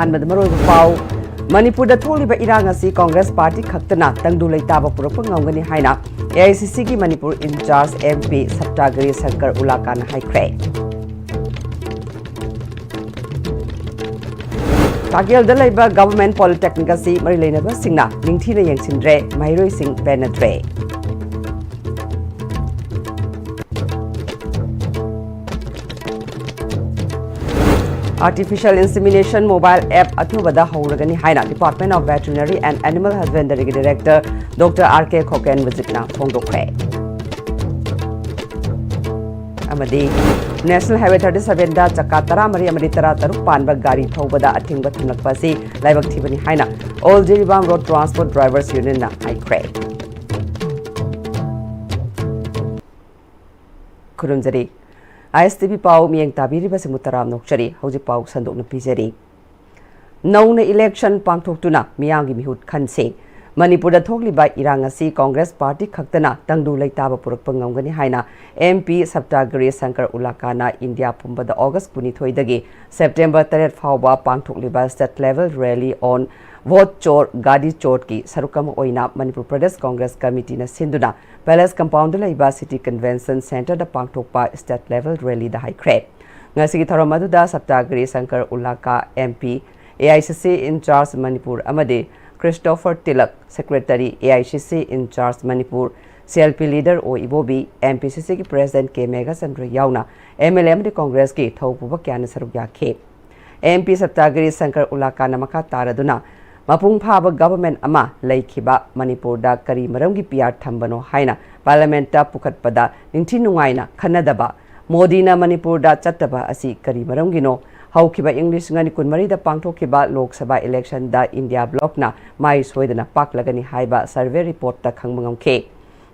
अहानबद मरोय पाउ मणिपुर थोलिबा इरांग असि कांग्रेस पार्टी खक्तना तंगदु लेताबा पुरप ngawgani haina AICC की मणिपुर इंचार्ज MP सप्तागिरी शंकर उलाकान हाइख्रे तागेल दलाइबा गवर्नमेंट पॉलिटेक्निक असि मरि लेनबा सिंगना निंगथीना यंगसिनद्रे माइरोय सिंग पेनद्रे Artificial insemination mobile app athubada howragani haina Department of Veterinary and Animal Husbandry Director Dr. R.K. Khoken Vizitna phongdokre. Amadi National Highway 37 da chakatara mari amadi tara taruk panba gari thobada athingba thunakpasi laibak thibani haina All Jiribam Road Transport Drivers Union na haikre. Kurumjari ISTV Pau Miang Tabiri Basimutaram Nokchari, Hoji Pau Sandok Pizeri. Known election Pangtokuna, Miangi Mihut Kanse. Manipur Thokli by Irangasi, Congress Party Kaktana, Tangdu Laitaba Purpangangani Haina, MP Saptagiri Sankar Ulakana, India Pumba the August Punitoidagi, September 3rd Fauba Pangtokli by state level rally on Vote Chor Gadi Chorki, Sarukam Oina, Manipur Pradesh Congress Committee na Sinduna, Palace Compound Laiba City Convention Center the Pangtokpa state level rally the high crab. Ngasigi Tharamaduda Saptagiri Sankar Ulaka MP, AICC in charge Manipur Amade, Christopher Tilak, Secretary AICC in charge Manipur, CLP leader O Ibobi, MPCC President K Megasandra Yauna, MLM the Congress Ki Thopuba Kyan Sarugya K. MP Saptagiri Sankar Ulaka Namaka Taraduna. Mapung Phaba government ama laikhiba Manipur da kari maramgi PR thambano haina parliament ta pukhatpada ningthi nungaina khanadaba Modi na Manipur da chattaba asi kari maramgi no haukiba English ngani kunmari da pangthokhiba Lok Sabha election da India block na mai soidana paklagani haiba survey report ta khangmangamke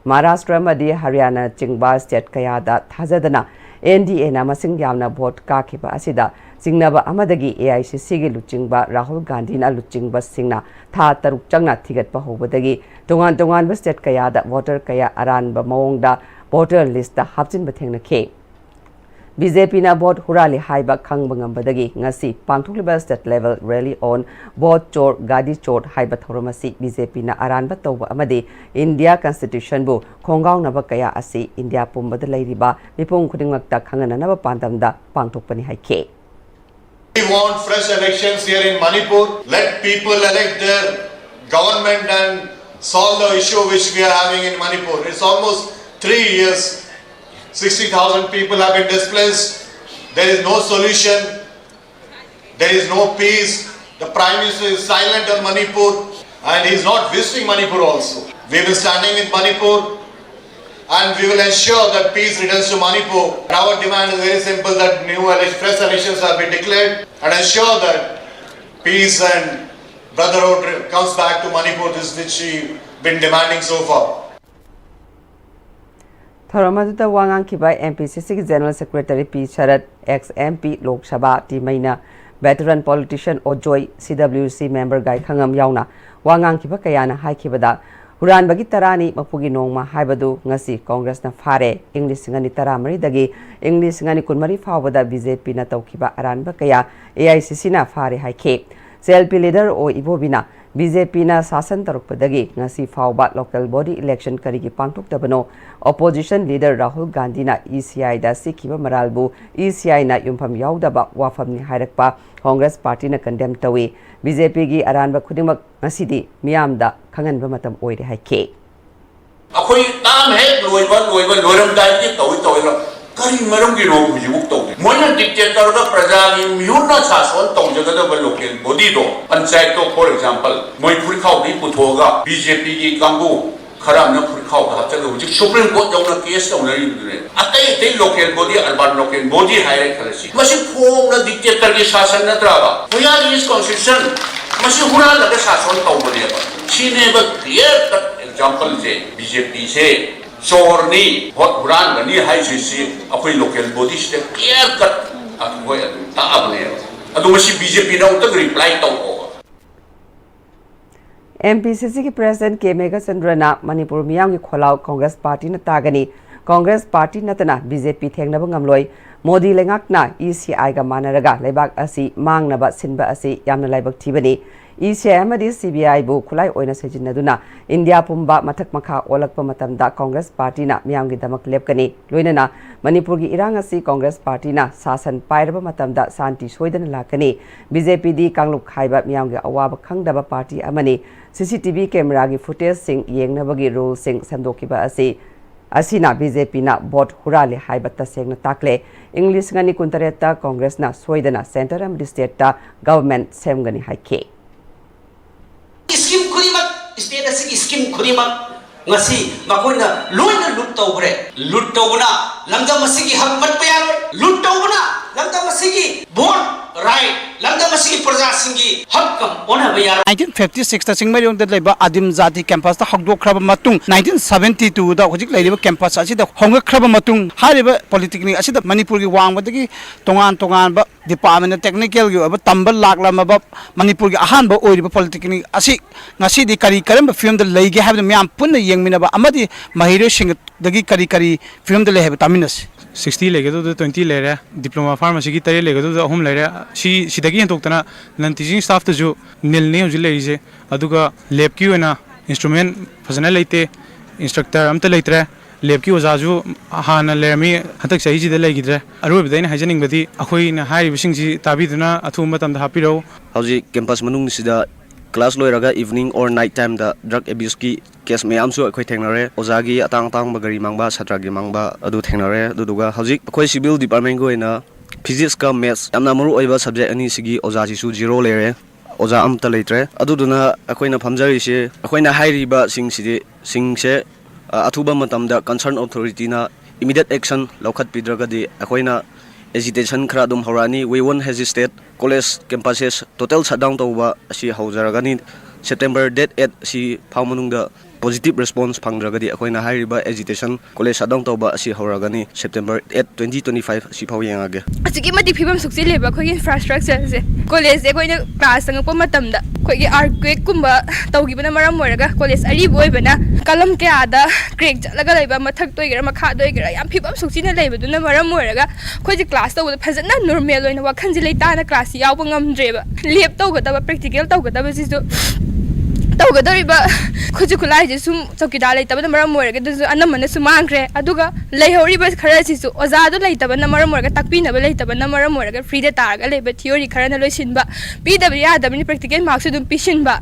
Maharashtra madi Haryana chingba state kaya da thajadana NDA na masing yamna vote kakhiba asida Singnaba Amadagi AICC gi luchingba Rahul Gandhi na luchingba singna tha taruk changna thigat pa hobadagi tongan ba state kaya da voter kaya aran ba mawongda voter list da hapchin bathengna ke BJP na vote hurali haiba khangbangam badagi ngasi pangthokliba state level rally on vote chor gadi chor haiba thoromasi BJP na aran ba tawba amadi India constitution bu khongaung na ba kaya asi India pumbada lairiba mipung khudingmakta khangana na ba pandamda pangthokpani haike We want fresh elections here in Manipur. Let people elect their government and solve the issue which we are having in Manipur. It's almost 3 years. 60,000 people have been displaced. There is no solution. There is no peace. The Prime Minister is silent on Manipur and he is not visiting Manipur also. We have been standing in Manipur and we will ensure that peace returns to Manipur. Our demand is very simple, that fresh elections have been declared and ensure that peace and brotherhood comes back to Manipur, this which we have been demanding so far. Tharamadutta Wangang Kibai MPCC General Secretary P. Sharat, ex-MP Lok Sabha Timaina, veteran politician Ojoy, CWC member Gai Khangam Yauna, Wangang Kiba Kayana Hai Kibada, Huran bagi tarani mapugi nongma haibadu ngasi Congress na fare English ngani taramari dagi English ngani kunmari fawada BJP na tawkiba aran ba kaya AICC na fare haike CLP leader O Ibobina BJP na sasan tarukpadagi ngasi fawba local body election karigi pangtok tabano opposition leader Rahul Gandhi na ECI da sikiba maralbu ECI na yumpham yaudaba wafam ni hairakpa Congress party na condemn tawi BJP gi aranba khudimak ngasidi miyamda khanganba matam oire haike akhoi tam he loiba loram dai ki toy kari maram gi ro hujuk to moina dictator da praja gi myuna sason tong jaga da local body do panchayat to for example moi phuri khau ni puthoga BJP gi kambu kharam na phuri khau ka chaga hujik supreme court jawna case to na ri atai local body urban local body hire khalasi masi phom na dictator gi shasan na traba puya is constitution masi hura la da sason to bole ba chine ba clear cut example je BJP se Sorni, hot brand, and near high CC, a local body step, clear cut at where Tabner. I don't see BJP now to reply to MPCC President K Megasandra Manipur Miyang Kholau Congress Party na Tagani, Congress Party Natana, BJP Thangnabang Amloy, Modi lengakna ECI ga manaraga lebak asi mangnaba sinba asi yamna laibak thibani ECI amadi CBI bu khulai oina sejinaduna India pumba mathak makha olakpa matamda Congress Party na miyamgi damak lepkani loinana Manipur gi irang asi Congress Party na sasan pairaba matamda santi soidana lakani BJP di kangluk khaiba miyamgi awaba khangdaba party amani CCTV camera gi footage sing yengnabagi rule sing samdokiba asi asina BJP na bot hurali haibata sengna takle English ngani kuntareta Congress na soidana center amdi state ta government semgani haike Scheme Kurimak, state as scheme Kurimak, Nasi, Makuna, Luna Lutogre, Lutoguna, Langa Masiki have Matpayano, Lutoguna, Langa Masiki, born right, Langa Masiki Prazasingi, Hukam, Onavaya. 1956 ta singmai yong de leba adim zati campus ta hokdok khraba matung 1972 da hojik leiba campus asi da honga khraba matung hariba political asi da Manipur gi wang badagi tongan ba department technical gi ba tambal lakla ma ba Manipur gi ahan ba oiriba political asi ngasi di kari karam ba film da leige have da myam punna yengmina ba amadi mahiro sing dagi kari film da le have taminas 60 lege do 20 lere diploma pharmacy ki tare lege do hom lere si sidagi entokna non teaching staff ta jo nil ne hojil leise aduga lab ki ona instrument fazana leite instructor amta leitre lab ki oza ju hana lermi hatak sahi ji da legidre aru bidaina hajaning badi akhoi na hai bising ji tabiduna athu matam da hapiro hauji campus manung sida class loiraga evening or night time da drug abuse ki case mayam su akhoi thengnare ozagi atang bagari mangba satra gi mangba adu thengnare aduga hauji akhoi civil department go ina physics ka maths amna maru oiba subject ani sigi ozaji su zero lere oza amta leitre aduduna akoina phamjari se akoina hairiba sing se athuba matamda concerned authority na immediate action lokhat pidragadi akoina agitation khra dum horani we won't hesitate college campuses total shutdown tawba asi haujaragani September date 8 si phaumanungda positive response phangragadi akoina hairiba agitation college shutdown tawba asi horagani September 8 2025 si phau yengage asiki mati phibam sukse leba khoi infrastructure se college e koina class ang pa matamda khoi gi earthquake kumba tawgi bana maram moraga college ari boy bana kalam ke ada crack jalaga leba mathak toigira makha doigira yam phibam suksina leba duna maram moraga khoi ji class tawda phajana normal oina wakhan ji leita na class yaw ngamdreba lep tawgada practical tawgada sisu tawgadoriba khuji khulai je sum chokida leitaba maram moraga du anamana sumangre aduga leihoriba khara sisu oza du leitaba maram moraga takpina ba leitaba maram moraga free de targa leba theory khara na loisinba pw yadabni practical marks dum pisinba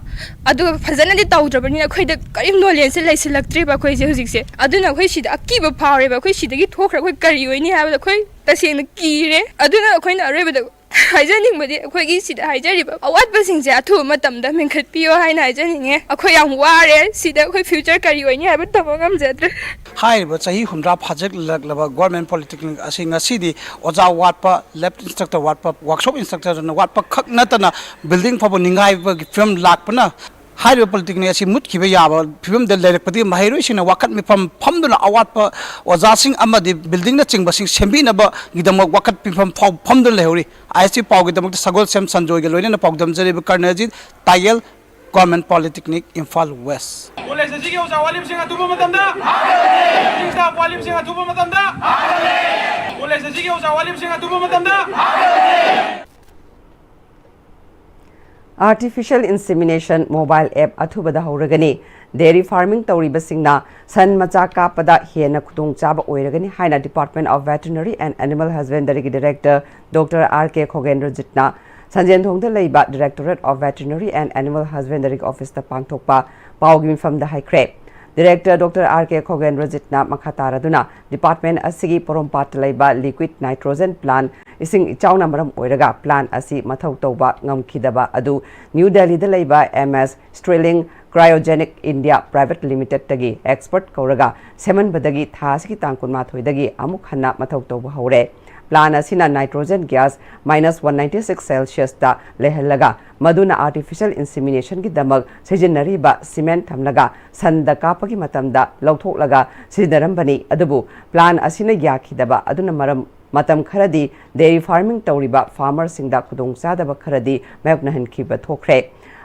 aduga phajana di tawdrabani khoida karim knowledge se leisilaktriba khoi je hujik se aduna khoi sida akiba phawreba khoi sidagi thokra khoi kari oini haba khoi tasena kire aduna khoina areba Hygienic body, a quick easy to hygienic. A what buzzing at 2 matam, the men could be your high hygienic. A quay young warrior, see the future carry when you have a tabagam zetra. Hi, but Sahi Humdra project like government political asing a city, Oza Watpa, left instructor Watpa, workshop instructor, and Watpa Kaknatana, building for Ningai film Lakpana. High political as he mut Kivaya, film the Lepati, Mahirush in a wakat me from Pomdula Awatpa, was asking Amadi building the ching, basing Sembinaba, Gidamo wakat from Pomdula. I see Pog with the Sagol Sam Sanjo, and a Pogdam Zeri Karnaji, Tayel, Government Polytechnic, Imphal West. Artificial insemination mobile app athubada hauragani dairy farming tauribasingna san macha kapada hena khutung chaba oiragani haina Department of Veterinary and Animal Husbandry Director Dr. R.K. Khogendra Jitna Sanjen Thongda leiba Directorate of Veterinary and Animal Husbandry Office ta pangthokpa pawgi from the high crab Director Dr. R.K. Khogendra Jitna makataraduna Department asigi porompat leiba liquid nitrogen plant ising ichauna maram oiraga plan asi mathau tawba ngamkhidaba adu New Delhi da leiba MS Sterling Cryogenic India Private Limited tagi expert kauraga seman badagi thasiki tangkun mathoidagi amuk hanna mathau tawba haure plan asina nitrogen gas -196 Celsius da lehalaga maduna artificial insemination gi damak sejinari ba cement thamlaga sanda kapagi matamda lautholaga sidarambani adubu plan asina yakhidaba aduna maram matam kharadi dairy farming tauriba farmer singda khudong sadaba kharadi mayoknahan khiba thokre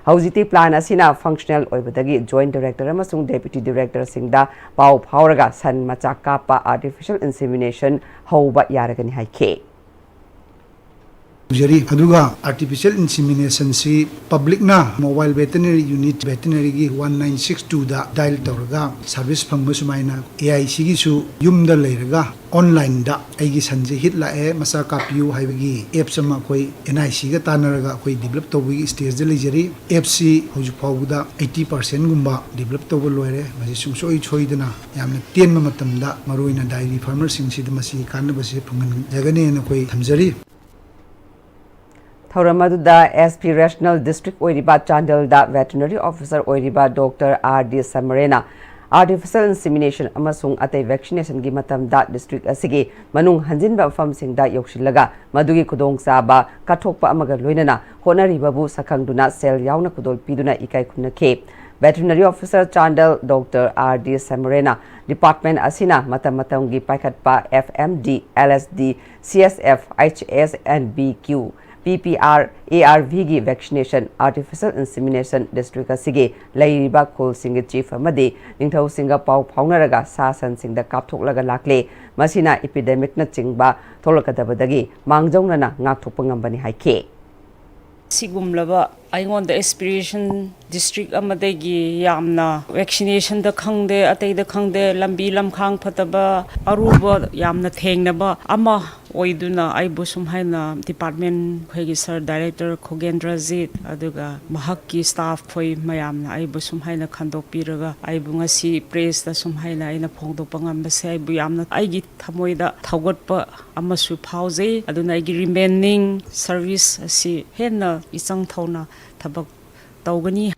ꯍꯧꯖꯤꯛꯇꯤ plan ꯑꯁꯤꯅ functional ꯑꯣꯏꯕꯗꯒꯤ joint director ꯑꯃꯁꯨꯡ ꯗꯦꯄ꯭ꯌꯨꯇꯤ ꯗꯥꯏꯔꯦꯛꯇꯔꯁꯤꯡꯗ ꯄꯥꯎ ꯐꯥꯎꯔꯒ ꯁꯟ ꯃꯆꯥ ꯀꯥꯞꯄ artificial ꯏꯟꯁꯦꯃꯤꯅꯦꯁꯟ ꯍꯧꯕ ꯌꯥꯔꯒꯅꯤ ꯍꯥꯏꯈꯤ artificial insemination si public na mobile veterinary unit veterinary gi 1962 da dial tawraga service phangba sumaina AIC gi su yum da leiraga online da aigi sanje hit la e masa kapiu haibagi app sama koi NIC ga tanaraga koi develop tawbi stage da lejari app si hoju phawda 80% gumba develop tawba loire masi sungsoi choidana yamna tenma matamda maroina dairy farmer sing si da masi kanna basi phangan jagane na koi thamjari Thauramadu Aspirational District Oiriba Chandel da Veterinary Officer Oiriba Dr. R.D. Samarena Artificial Insemination amasung atay vaccination gi matam da district asigi manung hanjinba fam sing da yokshilaga madugi kudong saba kathokpa amaga loinana honari babu sakhangduna sel yauna kudol piduna ikai khunake Veterinary Officer Chandel Dr. R.D. Samarena Department asina matam matamgi paikhatpa FMD LSD CSF HS and BQ PPR ARV gi vaccination artificial insemination district asigi lairiba khol singi chief amadi ningthau singa pau phaunaraga sasan singda kapthoklaga lakle masina epidemic na chingba tholakadabadagi mangjaunana ngakthokpa ngambani haike sigumlaba aingon the aspiration district amadegi yamna vaccination da khangde atei da khangde lambi lamkhang phataba aruba yamna thengnaba ama oiduna aibu sumhaina department khegi sir director Khogendrajit aduga mahakki staff khoi mayamna aibu sumhaina khandok piraga aibu ngasi press da sumhaina aina phongdokpa ngambase aibu yamna aigi thamoida thawgatpa amasu phauze aduna aigi remaining service asi henna isang thona thabak tawgani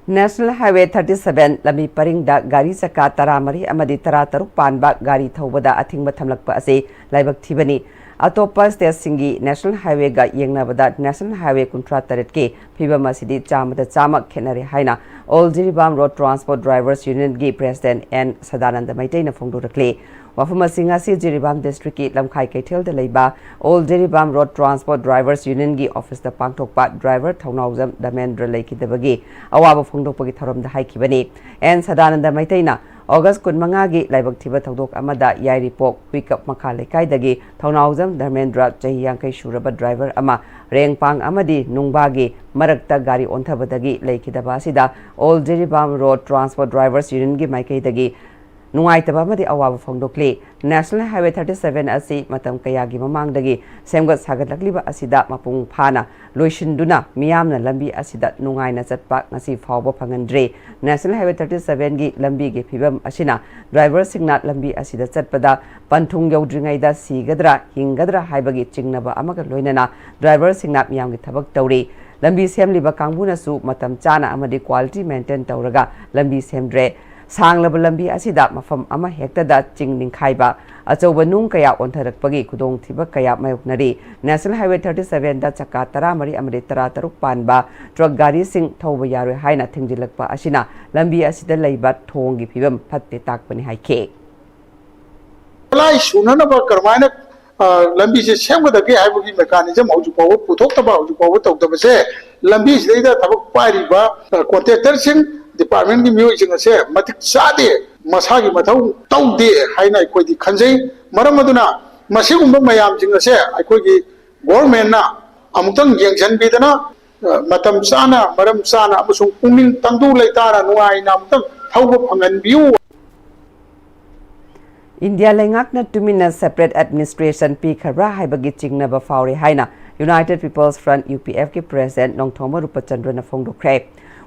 National Highway 37 Lami Paringda Gari Chaka Taramari Amadi Tarataruk Panba Gari Thawbada Athingba Thamlakpa ase laibak thibani Atopa state singi National Highway ga yengnabada National Highway kuntra taret ke phibam asidi chamada chama khenari haina All Jiribam Road Transport Drivers Union gi President N Sadananda Maitaina phongdorakle Wafuma Singasi Jiribam District ki Lamkhai Kaithel da leiba All Jiribam Road Transport Drivers Union gi office da pangthokpa driver thaunauzam Damendra leikidabagi awaba phongdokpa gi thorom da haikibani N Sadananda Maitaina August 15 gi laibak thiba thodok amada Yairipok Pickup Makha Lekai Thaunawjam Dharmendra Chahi Yankai Shuraba driver ama Rengpang amadi Nungbagi Marakta Gari Onthabadagi Leikidaba asida All Jiribam Road Transport Drivers Union gi Maikaidagi Nungaitaba amadi awaba phongdokle National Highway 37 asi matam kayagi mamangdagi semgat sagatlakliba asida mapung phana loishinduna miyamna lambi asida nungaina chatpa ngasi fawba phangandre National Highway 37 gi lambi gi phibam asina driver singna lambi asida chatpada panthung yaudringaida sigadra hingadra haibagi chingnaba amaga loinana driver singna miyamgi thabak tawri lambi semliba kangbuna su matam chana amadi quality maintain tawraga lambi semdre Sanglaba lambi asida mafam ama hekta da ching ningkhaiba achoba nung kaya ontharakpagi khudong thiba kaya mayoknari National Highway 37 da chaka 13 amadi 13 panba truck gari sing thauba yaroi haina thingjilakpa asina lambi asida leiba thonggi phibam phatte takpani haike lai sunana ba karmaina lambi se semgadagi haibagi mechanism hauju paw puthokta ba hauju paw tawdaba se lambi seida thabak pari ba contractor sing Department ki music ase matik sade masagi mathau tawde haina koi di khanjai maram aduna masigumba mayam jing ase akoi gi government na amutang yengjan bidana matam sana maram sana amusung pungning tangdu leitara nuai na amutang thauba phangan biu India lengakna tumina separate administration pi khabra haibagi chingnaba fauri haina United People's Front UPF ki president Nongthoma Rupachandra na phongdokre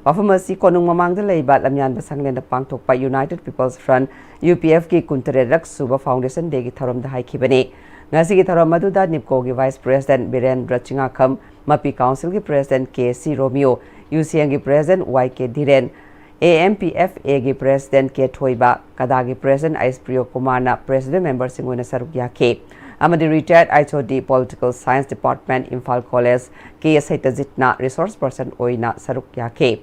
Wafamasi konung mamang da leiba lamyan basanglen da pangthokpa United People's Front UPF ki kuntarerak suba foundation de gi tharom da haikibani ngasi gi tharom madu da nipko gi vice president Birendra Chingakham mapi council gi president KC Romeo UCN gi president YK Dhiren AMPFA gi president K Thoiba kada gi president Ais Priyo Kumar na president member singona saruk yakhe amadi retired HOD Political Science Department Imphal College KS Haitajitna resource person oina saruk yakhe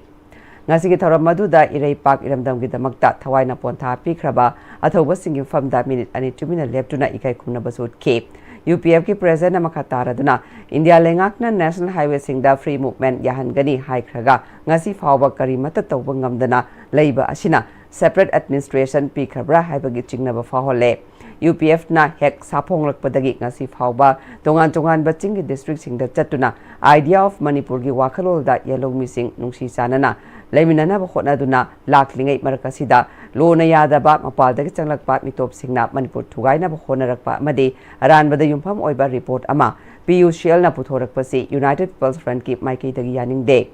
Ngasigi tharam maduda irei pak iramdamgi damakta thawaina pontha pikraba athoba singim famda minute ani tumina leptuna ikai khumna basut ke UPF ki president makha taraduna India lengakna national highway singda free movement yahangani haikhraga ngasi fawba kari mata tawba ngamdana leiba asina separate administration pikhabra haibagi chingnaba fahole UPF na hek saphonglakpadagi ngasi fawba tongan ba chinggi district singda chatuna idea of Manipur gi wakhalolda yellow missing nungsi sanana leiminana ba khonaduna laklingai marakasida lona yadaba mapaldagi changlakpa mitop singna Manipur thugaina ba khonarakpa amade aranbada yumpham oiba report ama PUCL na puthorakpasi United People's Front ki maikei dagi yaningde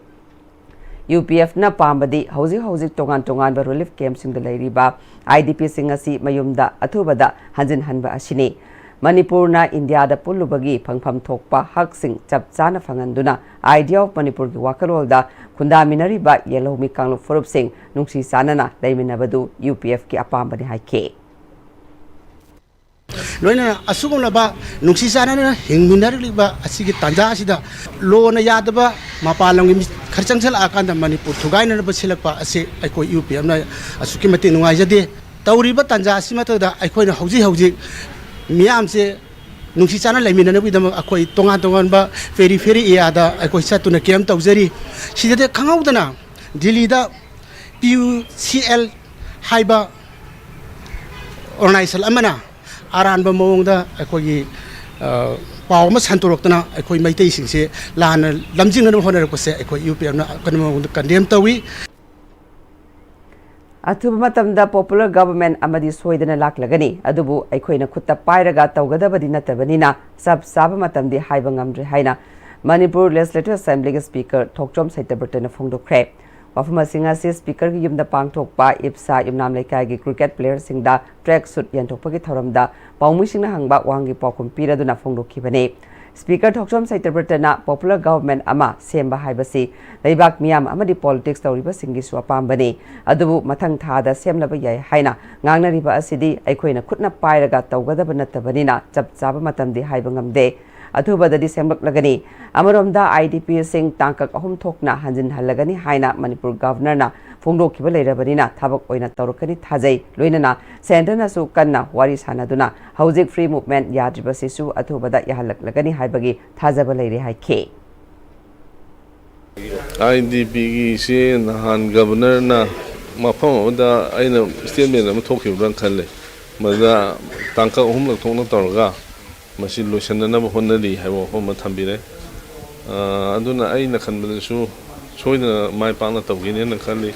UPF na pambadi hauzik tongan ba relief camp singda leiriba IDP singasi mayumda athubada hanjin hanba asini Manipur na India da pullubagi phangpham thokpa hak sing chapchana phanganduna idea of Manipur gi wakalolda khundaminari ba yellow mi kanglu forup sing nungsi sanana leiminabadu UPF ki apambani haike loina asugona ba nungsi sanana hingminari ba asigi tanja asida lona yadaba mapalang kharchangsal akanda Manipur thugaina ba silakpa ase aiko UPF na asuki mati nungai jade tawriba tanja asimata da aikoina hauji miyam se nungsi chana leiminana bidam akoi tongan ba feri area da akoi satuna kem tawjari sidade khangaudana Delhi da PUCL haiba organization amana aranba mawongda akoi paw ma santorokna akoi maitei singse lana lamjingna honarakpase akoi UPF na kanmawongda condemn tawi Athubatamda popular government amadi soidana laklagani adubu aikoina khutta pairaga tawgadabadi natabanina sab sabamatamdi haiba ngamdre haina Manipur Legislative Assembly Speaker Thokchom Saitabrtana phongdokre wafama singa se speaker gi yumda pangthokpa ipsa yumnam laikai gi cricket player singda track suit yantokpagi thoramda paumi singna hangba wangi pakum piraduna phongdokhibane Speaker Thokchom Saitabrtana popular government ama semba haibasi leibak miyam amadi politics tawriba singi swapambani adubu mathang thada semlaba yai haina ngangnariba asidi aikoina khutna pairaga tawgadaba natabanina chapchaba matamdi haiba ngamde athubadadi semlaklagani amaromda IDP sing tangkak ahum thokna hanjin halagani haina Manipur governor na phongdokhiba leirabanina thabak oina tawrakani thajai loinana center su kanna wari sanaduna hauzik free movement yadriba sisu athubada yahalaklagani haibagi thajaba leire haike IDP gi se nahan governor na mafam da aina statement am thokhiban khalle maza tangkak ahum lak thokna tawraga masi loisannana ba honnari haibo homa thambire aduna aina khanbadasu soina mai pangna tawgine na khali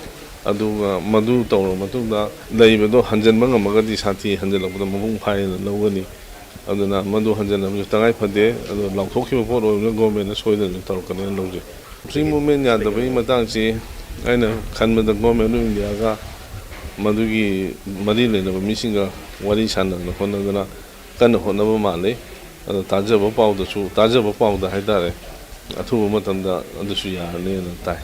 aduga madu tawro matunda leibado hanjanba ngamagadi sati hanjalakda mabung phaina lawgani aduna madu hanjanam tangai phade adu lawthokhiba poro government na soina tawrkane lawje free movement yadabai matangsi aina khanbada government india ga madugi mari lenaba misinga wari sanna honnadana kan honnaba male tajaba pawda haidare athuba matamda adusu yarne na tai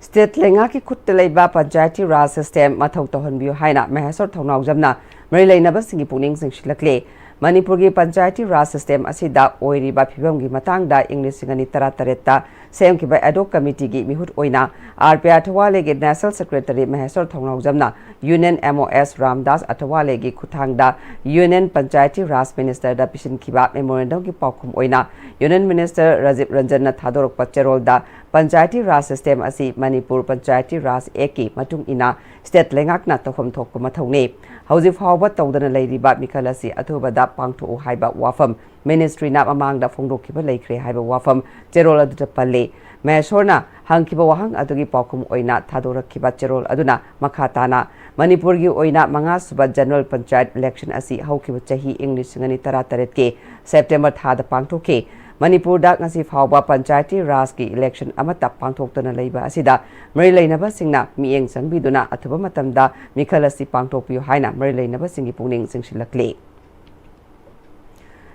State lenga ki khutta leiba panchayati raj system mathau tohonbiu haina mahesor thonau jamna mari leinaba singi puning singshilakle Manipur gi panchayati raj system asida oiriba phibam gi matangda English singani tarataretta sem ki ba ad hoc committee gi mihut oina RP Athawale gi national secretary mahesor thonau jamna Union MOS Ramdas Athawale gi khuthangda Union panchayati raj minister da pishin khiba memorandum gi paukhum oina Union minister Rajiv Ranjan na thadorok pacherol da panchayati raj system asi Manipur panchayati raj eki matung ina state lengak na tokhom thokpa mathone hauji fawba tawdana leiriba mikhalasi athubada pangtho haiba wafam ministry na amangda phongdokhiba leikre haiba wafam cherol adu palle Maheshorna hangkiba wahang adugi paukum oina thadorakhiba cherol aduna makhatana Manipur gi oina manga suba general panchayat election asi haukiba chahi English ngani tarataret ke September thada pangthoke Manipur da ngasi fawba panchayati raj ki election amata pangthoktana leiba asida mari leinaba singna mieng sangbiduna athuba matamda mikhalasi pangthokpiu haina mari leinaba singi puning singsilakle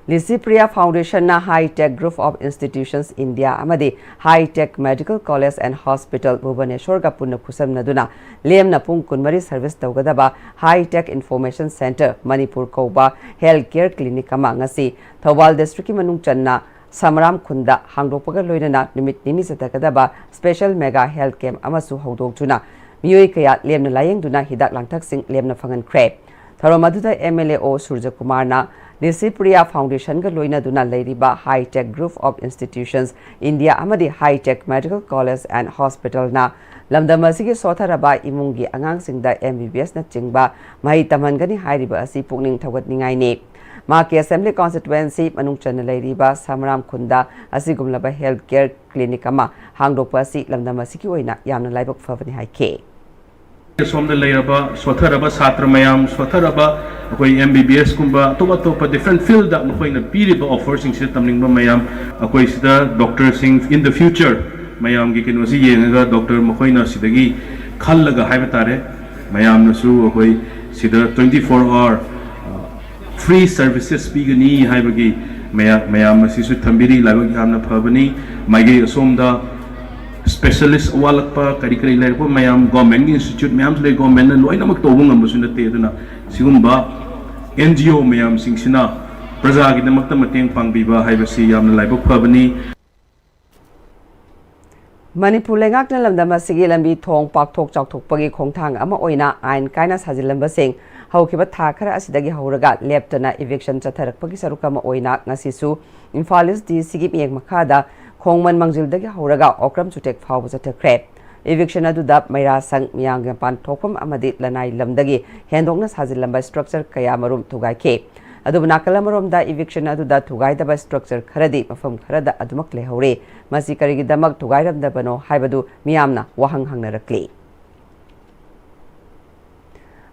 Lisipriya Foundation na High Tech Group of Institutions India amadi High Tech Medical College and Hospital Bhubaneswar ga punna khusam naduna lemna pung kunmari service tawgadaba High Tech Information Center Manipur Koba Healthcare Clinic ama ngasi Thawal District manung channa Samaram Khunda hangdokpaga loinana nimit nini satakadaba Special Mega Health Camp amasu hawdok tuna miyoi kaya lemna layeng duna hidak langthak sing lemna fangan kre Tharo maduda MLAO Surja Kumarna Nisipriya Foundation ga loina duna leiriba High Tech Group of Institutions India amadi High Tech Medical College and Hospital na lamdam asigi sotharaba imungi angang singda MBBS na chingba mahi tamangani hairiba asi pukning thawatningai ne Maki Assembly Constituency manung chana leiriba Samram Khunda asigumlaba Healthcare Clinic ama hangdokpa asi lamdam asigi oina yamna laibok favani haike Som the Layaba, Swataraba, Satramayam, Swataraba, MBBS Kumba, Topa, different field that Makoina period of forcing system in Mayam, Akoisida, Doctor Singh in the future, Mayam Gikin was Yenga, Dr. Makoina Sidagi, Kalaga Havatare, Mayam Nasu, Akoi, Sida 24-hour free services Pigani, Haibagi, Mayam Sisu Tambiri, Lavagana Pabani, Magi Asomda. Specialist walakpa kari lairpo mayam government institute mayam le government na loina magtobong ambasuna te duna sigumba NGO mayam singsina praja gi namakta mateng pangbiba haibasi yamna laibok phabani Manipur lengak na lamdam asigi lambi thong pak thok chak thok pagi khongthang ama oina ain kaina sajilamba sing haukiba tha khara asidagi hauraga leptana eviction chatharak pagi sarukama oina ngasisu Imphal East DC gi makada Khongman Mangjildagi Hauraga Okram Chutek Fawbata Crab. Eviction Adudap Maira Sang Myang Pan Topum Amadi Lanai Lamdagi Hendongnas Hazilamba structure Kayamarum Tugai K. Adubanakalamarum da eviction Aduda Tugai the structure Karadi from Karada Adumak Lehaure, Masikarigi Damak Tugairam Dabano Haibadu Miamna Wahang Hangnarakli.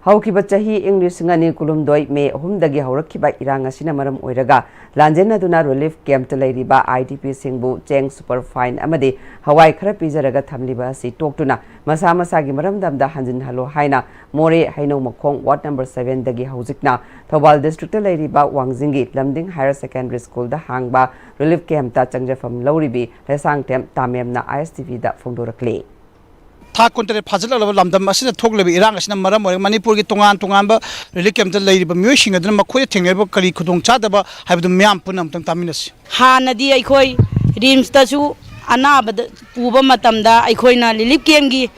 Haukiba chahi English ngani kulum doi me humdagi haurakiba iranga sinamaram oiraga lanjena duna relief camp leiriba IDP singbu cheng super fine amadi hawai khara pizaraga thamliba si toktuna masa masagi maramdamda hanjin halo haina more haino makhong ward number 7 dagi haujikna Thobal district leiriba wangjingi lamding higher secondary school da hangba relief camp ta changjafam loribi resang tem tamemna ISTV da phongdorakli Tha kontre phajal lamdam asina thoklebe irang asina maram ore Manipur gi tongan ba relief camp da leiriba myoy singa dana makhoi thengreba kari khudong chadaba haibdu myam punam tang taminas hanadi aikoi rims ta su anabad puba matamda aikoina relief camp gi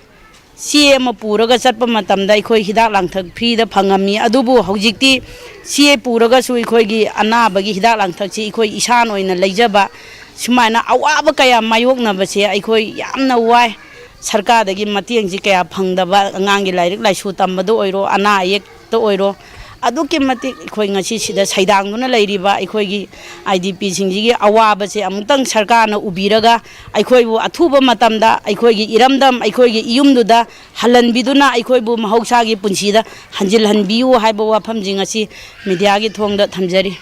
CM puraga chatpa matamda aikoi hidak langthak free da phangami adubu hojikti CA puraga su aikoi gi anaba gi hidak langthak chi aikoi isan oina leijaba sumaina awaba kaya mayokna base aikoi yamna wai Sarkar dagi matiang ji kaya phangdaba angangi lairik laisu tambadu oiro ana ayek to oiro aduki mati khoi ngasi sida saidang duna lairiba aikhoi gi IDP singji gi awaba se amutang sarkar na ubiraga aikhoi bu athuba matamda aikhoi gi iramdam aikhoi gi iyumduda halanbiduna aikhoi bu mahausa gi punsida hanjil hanbiu haiba wafam jingasi media gi thongda thamjari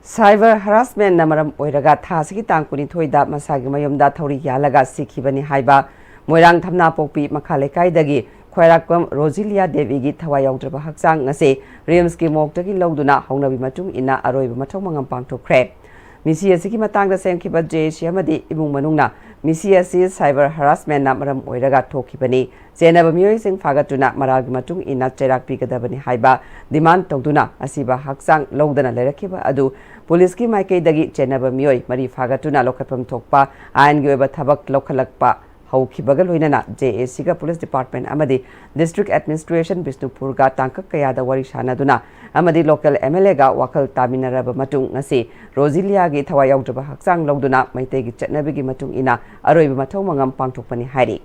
Cyber harassment namaram oiraga thasigi tangkuni thoida masagi mayomda thori yalaga sikhibani haiba moirang thamna pokpi makhale kaidagi khwairakpam Rozilia Devi gi thawai yaudraba hakchang ngase Rims ki moktagi lawduna hongnabi matung ina aroiba mathong mangam pangthokre misi asigi matangda semkhiba JC amadi imung manungna misi asi cyber harassment namaram oiraga thokibani Zenaba miyoi sing fagatuna maragi matung ina cherak pigadabani haiba demand tongduna asiba haksang lawdana lerakiba adu police ki maikei dagi chenaba miyoi mari fagatuna lokapam thokpa ain gi oba thabak lokhalakpa haukibaga loinana JAC ga police department amadi district administration Bisnupur ga tangkak kayada wari sanaduna amadi local MLA ga wakal taminaraba matung ngasi Rozilia gi thawai yaudraba haksang lawduna maitei gi chetnabi gi matung ina aroiba mathau mangam pangthokpani hairi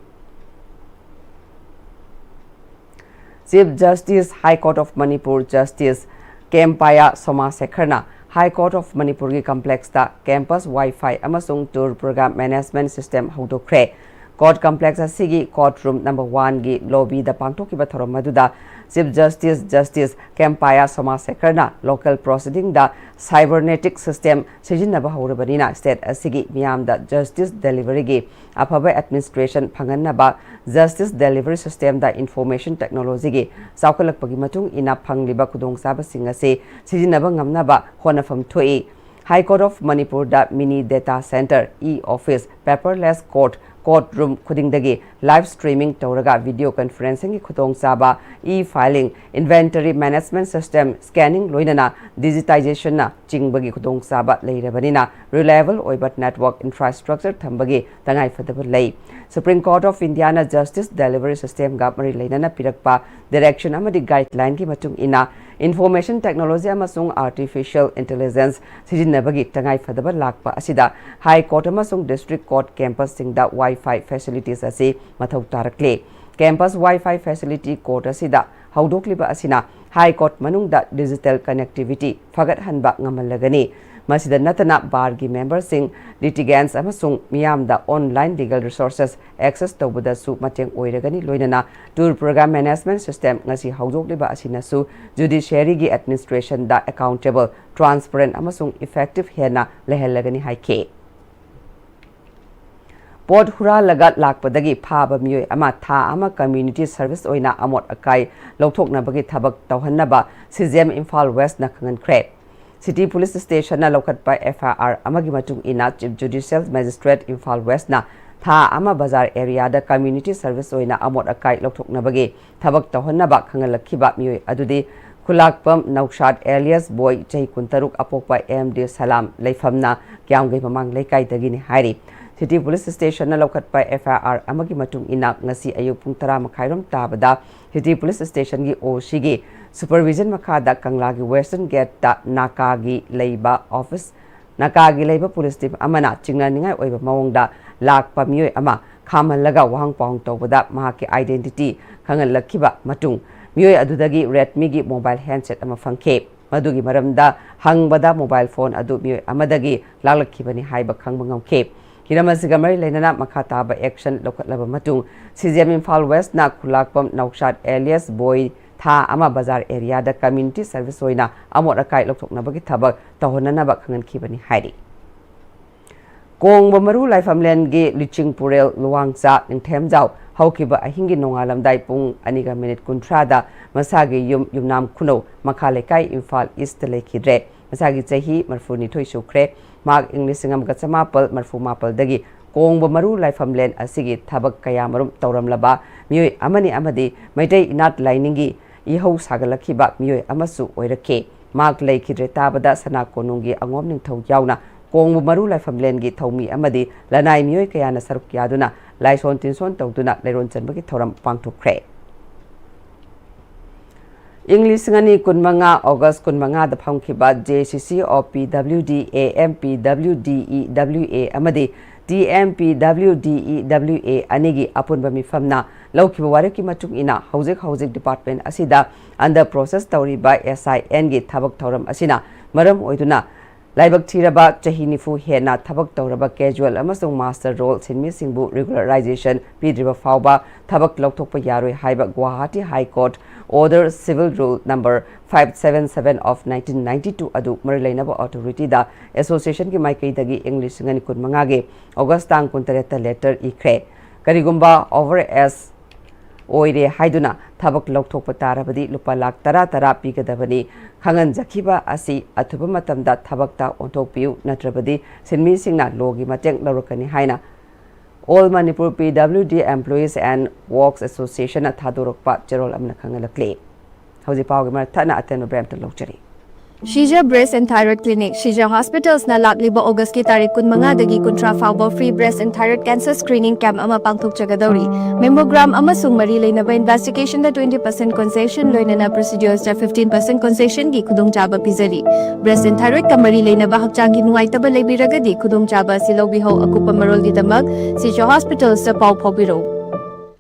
Chief Justice High Court of Manipur Justice Kempaya Somasekharna High Court of Manipur gi complex ta campus Wi-Fi amasung tour program management system haudokre court complex asigi courtroom number 1 gi lobby da pangthokiba thorom maduda Chief Justice Kempaya Somasekharna local proceeding da cybernetic system sijinaba haurebanina state asigi miam da justice delivery gi aphaba administration phanganaba justice delivery system da information technology gi saukalakpagi matung ina phangliba khudongchaba singase sijinaba ngamnaba honafam thoi High Court of Manipur da mini data center e-office paperless court courtroom khudingdagi live streaming tawraga video conferencing ki khutong chaba e-filing inventory management system scanning loinana digitization na chingbagi khutong chaba leirabanina reliable oibat network infrastructure thambagi tangai fadaba lei Supreme Court of India na justice delivery system ga mari leinana pirakpa direction amadi guideline ki matung ina information technology amasung artificial intelligence sijinabagi tangai fadaba lakpa asida high court amasung district court campus singda Wi-Fi facilities asi mathau tarakle campus Wi-Fi facility court asida haudokliba asina high court manungda digital connectivity fagat hanba ngamalagani masida natana bar gi members sing litigants amasung miyamda online legal resources access tawbada su mateng oiragani loinana tour program management system ngasi haudokliba asina su judiciary gi administration da accountable transparent amasung effective hena lehelagani haike Port hura lagat lakpadagi phaba miyoi ama tha ama community service oina amot akai lokthokna bagi thabak tawhannaba CGM Imphal West na khangan khre City Police Station na lokhat pa FIR amagi matung ina Chief Judicial Magistrate Imphal West na tha ama bazar area da community service oina amot akai lokthokna bagi thabak tawhannaba khangal lakhiba miyoi adudi Kulakpam Naushad alias Boy Chai Kuntaruk apokpa MD Salam leifamna kyamgai mamang leikai dagini hairi City Police Station na lokhat pa FIR amagi matung ina ngasi ayuk pung 10 makhairom tabada City Police Station gi OC gi supervision makhada Kangla gi Western Gate ta Naka gi leiba office Naka gi leiba police team amana chingna ningai oiba mawongda lakpa miyoi ama khamalaga wahang pawng tawbada mahaki identity khangal lakhiba matung miyoi adudagi Redmi gi mobile handset ama fangkhe madugi maramda hangbada mobile phone adu miyoi amadagi lalakhibani haiba khangba ngamkhe Hiramasigamari Lenana Makataba action Lokatlaba Matung, CGM Imphal West na Kulakpam Naushad alias Boy Tha Ama Bazar area da community service oina amot akai lokthokna bagi thabak tahonana ba khangan khibani hairi Kong bamaru laifamlen ge liching purel luwangcha ningthemjau haukiba ahingi nongalamdai pung aniga minute kuntrada masagi yumnam kuno makhalekai Imphal East lekhidre masagi chahi marfuni thoi sukre Mark English ngam ga chamapal marfu mapal dagi kong bamaru laifamlen asigi thabak kaya marum tawram laba miyoi amani amadi maitai inat lainingi ihau sagalakhiba miyoi amasu oirake Mark lekhidre tabada sana konungi angom ningthau yauna kong bamaru laifamlen gi thaumi amadi lanai miyoi kaya na saruk yaduna laison tinson tawduna leiron chanbagi thoram pangthokre English ngani kunmanga August kunmanga da phangkhiba JCC OPWD AMPWDEWA amadi TMPWDEWA anigi apunba mifamna laukhiba wareki matung ina hojik department asida under process tawri by SIN gi thabak thoram asina maram oiduna laibak thiraba chahinifu hena thabak tawraba casual amasung master role sinmi singbu regularization pidriba fauba thabak lokthokpa yaroi haiba Guwahati High Court Order Civil Rule number 577 of 1992 adu marilainaba authority da association ki maikai dagi English ngani kunmanga ge August tang 13 letter ikre karigumba over as oire haiduna thabak lokthokpa tarabadi lupa lakh tara pigadabani khangan jakhiba asi athuba matamda thabakta onthokpiu natrabadi sinmi singna logi mateng lawrakani haina All Manipur PWD Employees and Works Association thadorokpa cherol amna khangalakle hauji pawgi mar thana atenu bremta lokchari Shija Breast and Thyroid Clinic, Shija Hospitals na lagliba August ki tarik kunmanga dagi kuntra fauba free breast and thyroid cancer screening camp ama pangthok chagadauri. Mammogram ama sungmari lainaba investigation da 20% concession loinana procedures da 15% concession gi kudong chaba pizari. Breast and thyroid kamari lainaba hakchang gi nuaitaba leibiragadi kudong chaba silobiho akupa marol di damag Shija Hospitals sa pau phobiro.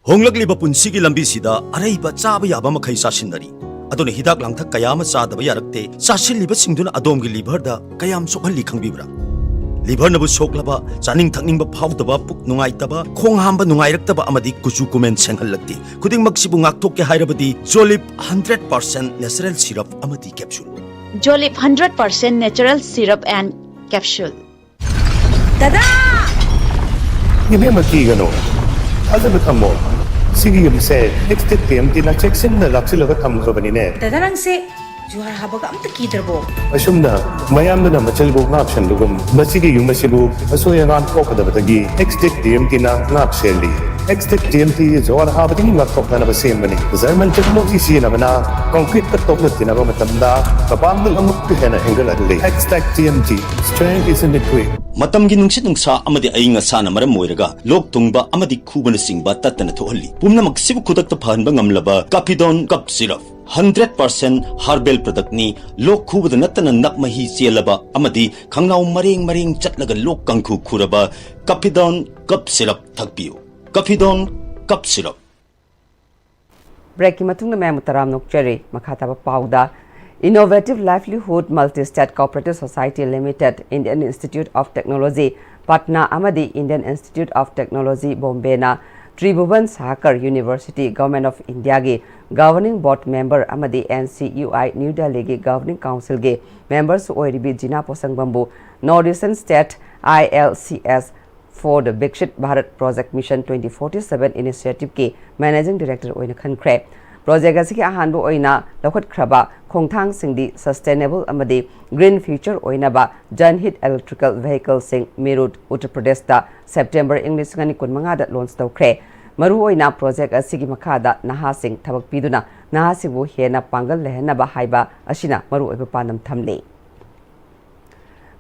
Honglakliba punsigi lambi sida araiba chaba yaba makhai sasinari. adone hidak langthak kayama sadaba yarakte sasilliba singduna adomgi liver da kayam sokhalli khangbibra liver nabu soklaba chaning thakningba phawdaba puk nungaitaba khonghamba nungairaktaba amadi kuchu kumen senghallakti khuding maksibu ngakthokke hairabadi Jolip 100% natural syrup amadi capsule Jolip 100% natural syrup and capsule Dada Yeme makigano azaba thammo Sige yung se, next PM din na check sin na laksi laga tam ko bani ne. Dadarang se, Juhar हाबगा Amrut कीदरबो असुमना मयामदना मचलबो ngapshandugum masigi yumasibu asoyangan kokadabagi extic DMT na ngapseli extic DMT jor habati ngakokna ba sembani German technology sinabana concrete ka tokna ba matamda kapamdul amuk hena angle adli extic DMT strength is in the quick matamgi nungsit nungsa amadi ainga sana maram moiraga lok tungba amadi khubana singba tatana thohalli pumnamak sibu khudakta phanba ngamlaba Capidon cup syrup 100% herbal product ni lok khubada natana nakmahi chelaba amadi khangnau maring chatlaga lok kangkhu khuraba Capidon cup syrup thakpiu Capidon cup syrup break ki matungna me mutaram nokchari makhataba pauda Innovative Livelihood Multi-State Cooperative Society Limited, Indian Institute of Technology, Patna Amadi Indian Institute of Technology, Bombay na Tribhuvan Sahakar University, Government of India ge Governing Board Member Amadi NCUI New Delhi ge Governing Council ge members oiribi Jina Posang Bambu, Northeastern State ILCS for the Viksit Bharat Project Mission 2047 Initiative ke Managing Director oina khankre. Project asiki ahanbu oina lokhat khraba khongthang singdi sustainable amadi green future oina ba Janhit electrical vehicle sing Meerut Uttar Pradesh da September English ngani kunmanga da launch tawkhre maru oina project asigi makhada naha sing thabak piduna naha sibu hena pangal lehna ba haiba asina maru oiba panam thamle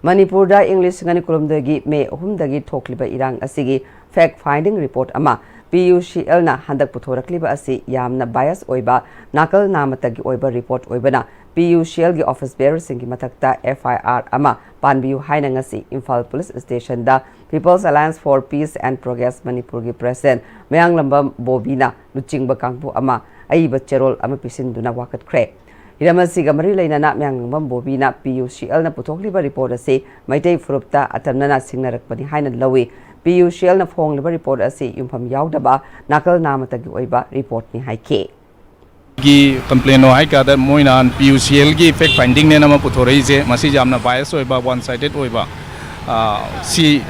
Manipur da English ngani kulumdagi me ohumdagi thokliba irang asigi fact finding report ama PUCL na handak puthorakliba asi yamna bias oiba nakal namatagi oiba report oibana PUCL gi office bearer singi matakta FIR ama panbiu haina ngasi Imphal Police Station da People's Alliance for Peace and Progress Manipur gi president Mayanglambam Bobina luchingba kangbu ama aiba cherol ama pisinduna wakat kre Iramasi gamari lainana Mayanglambam Bobina PUCL na puthokliba report asi maitei furupta atamnana singnarakpani haina lawi PUCL na phong liba report asi yumpham yaudaba nakal namatagi oiba report ni haike gi complain no hai ka da moina PUCL gi fact finding ne nama puthorei je masi jamna bias oiba one sided oiba si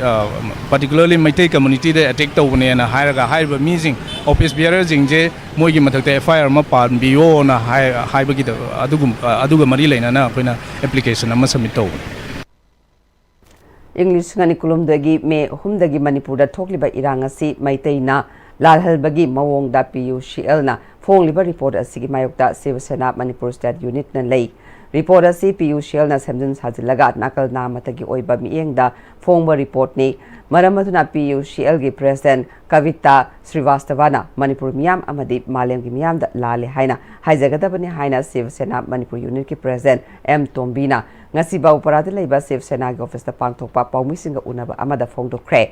particularly maitei community de attack to ne na hairaga haiba meeting office bearer jing je moi gi mathak te FIR ma pan bio na haiba gi aduga mari laina na koina application ama submit to English ngani kulumdagi me humdagi Manipur da thokliba irang asi maitei na lalhalbagi mawong da PUCL na fongliba report asigi mayokta Shiva Sena Manipur State Unit na lei report asi PUCL na semjun sajilaga nakal namatagi oiba mieng da fongba report ni maramaduna PUCL gi president Kavita Srivastava Manipur miyam amadi malem gi miyam da lale haina haijagadabani haina Shiva Sena Manipur Unit ki president M Tombina ngasi ba uparade leiba Shiva Sena gi office da pangthokpa paumisinga unaba amada fongdokre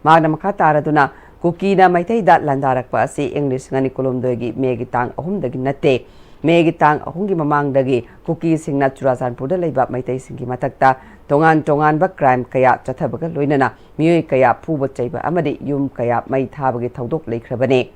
magna makha taraduna kuki na maitai da landarakpa asi English ngani kolomdogi megi tang ahumdagi natte megi tang ahungi mamangdagi kuki singna Churachandpur da leiba maitai singi matakta tongan ba crime kaya chathabaga loinana miyoi kaya phuba chaiba amadi yum kaya mai thabagi thodok leikrabane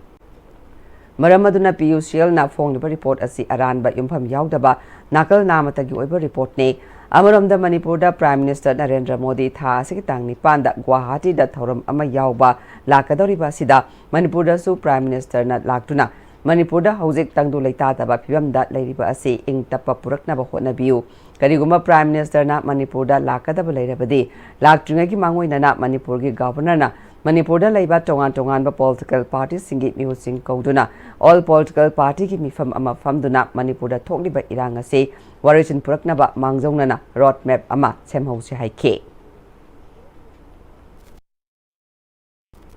maramaduna PUCL na fongliba report asi aranba yumpham yaudaba nakal namatagi oiba report ne Amaramda Manipur da Prime Minister Narendra Modi tha asigi tang nipan da Guwahati da thoram ama yauba lakadoriba sida Manipur da su Prime Minister na laktuna Manipur da hojik tangdu leita taba phibam da leiriba asi ing tappa purakna ba honabiu kariguma Prime Minister na Manipur da lakadaba leirabadi laktringa gi mangoina na Manipur gi governor na Manipur da leiba tongan ba political party singi mihu sing kauduna all political party ki mifam ama famduna Manipur da thokliba irang ase Warishin purakna ba mangjongna na road map ama semhausi haike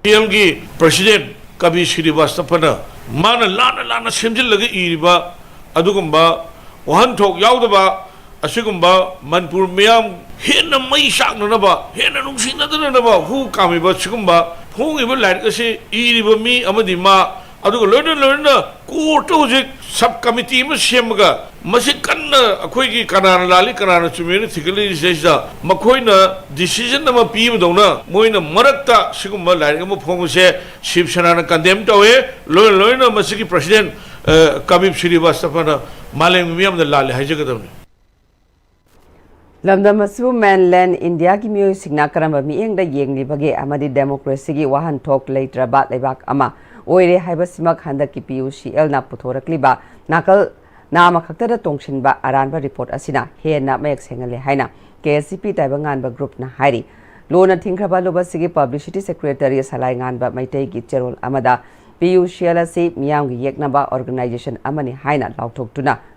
PMG President Kabi Srivastava mana lana semjil lagi iriba adugumba wahan thok yaudaba asigumba Manipur miyam hena mai sakna ba hena nungsina dana ba hu kami ba sigumba hong iba lai kasi iriba mi amadi ma aduga loina court hojik sub committee ma semga masi kanna akhoi gi kanana lali kanana chumeni thikali sesa makhoina decision na ma pim dona moina marakta sigumba lai ma phongse Shiv Sena na condemn tawe loina masi gi president Kabib Srivastava na maleng miyam da lali hajagadamni Lamdamasu mainland India ki miyoi signa karamba mieng da yengli bage amadi democracy gi wahan thok leitraba lebak ama oire haiba simak handa ki PUCL na puthorakliba nakal nama khakta tongsinba aranba report asina hena mayek sengale haina KSCP taibanganba group na hairi lona thingkraba loba sigi publicity secretary salai nganba maitai gi cherol amada PU-CL asi miyam gi yeknaba organization amani haina lauthok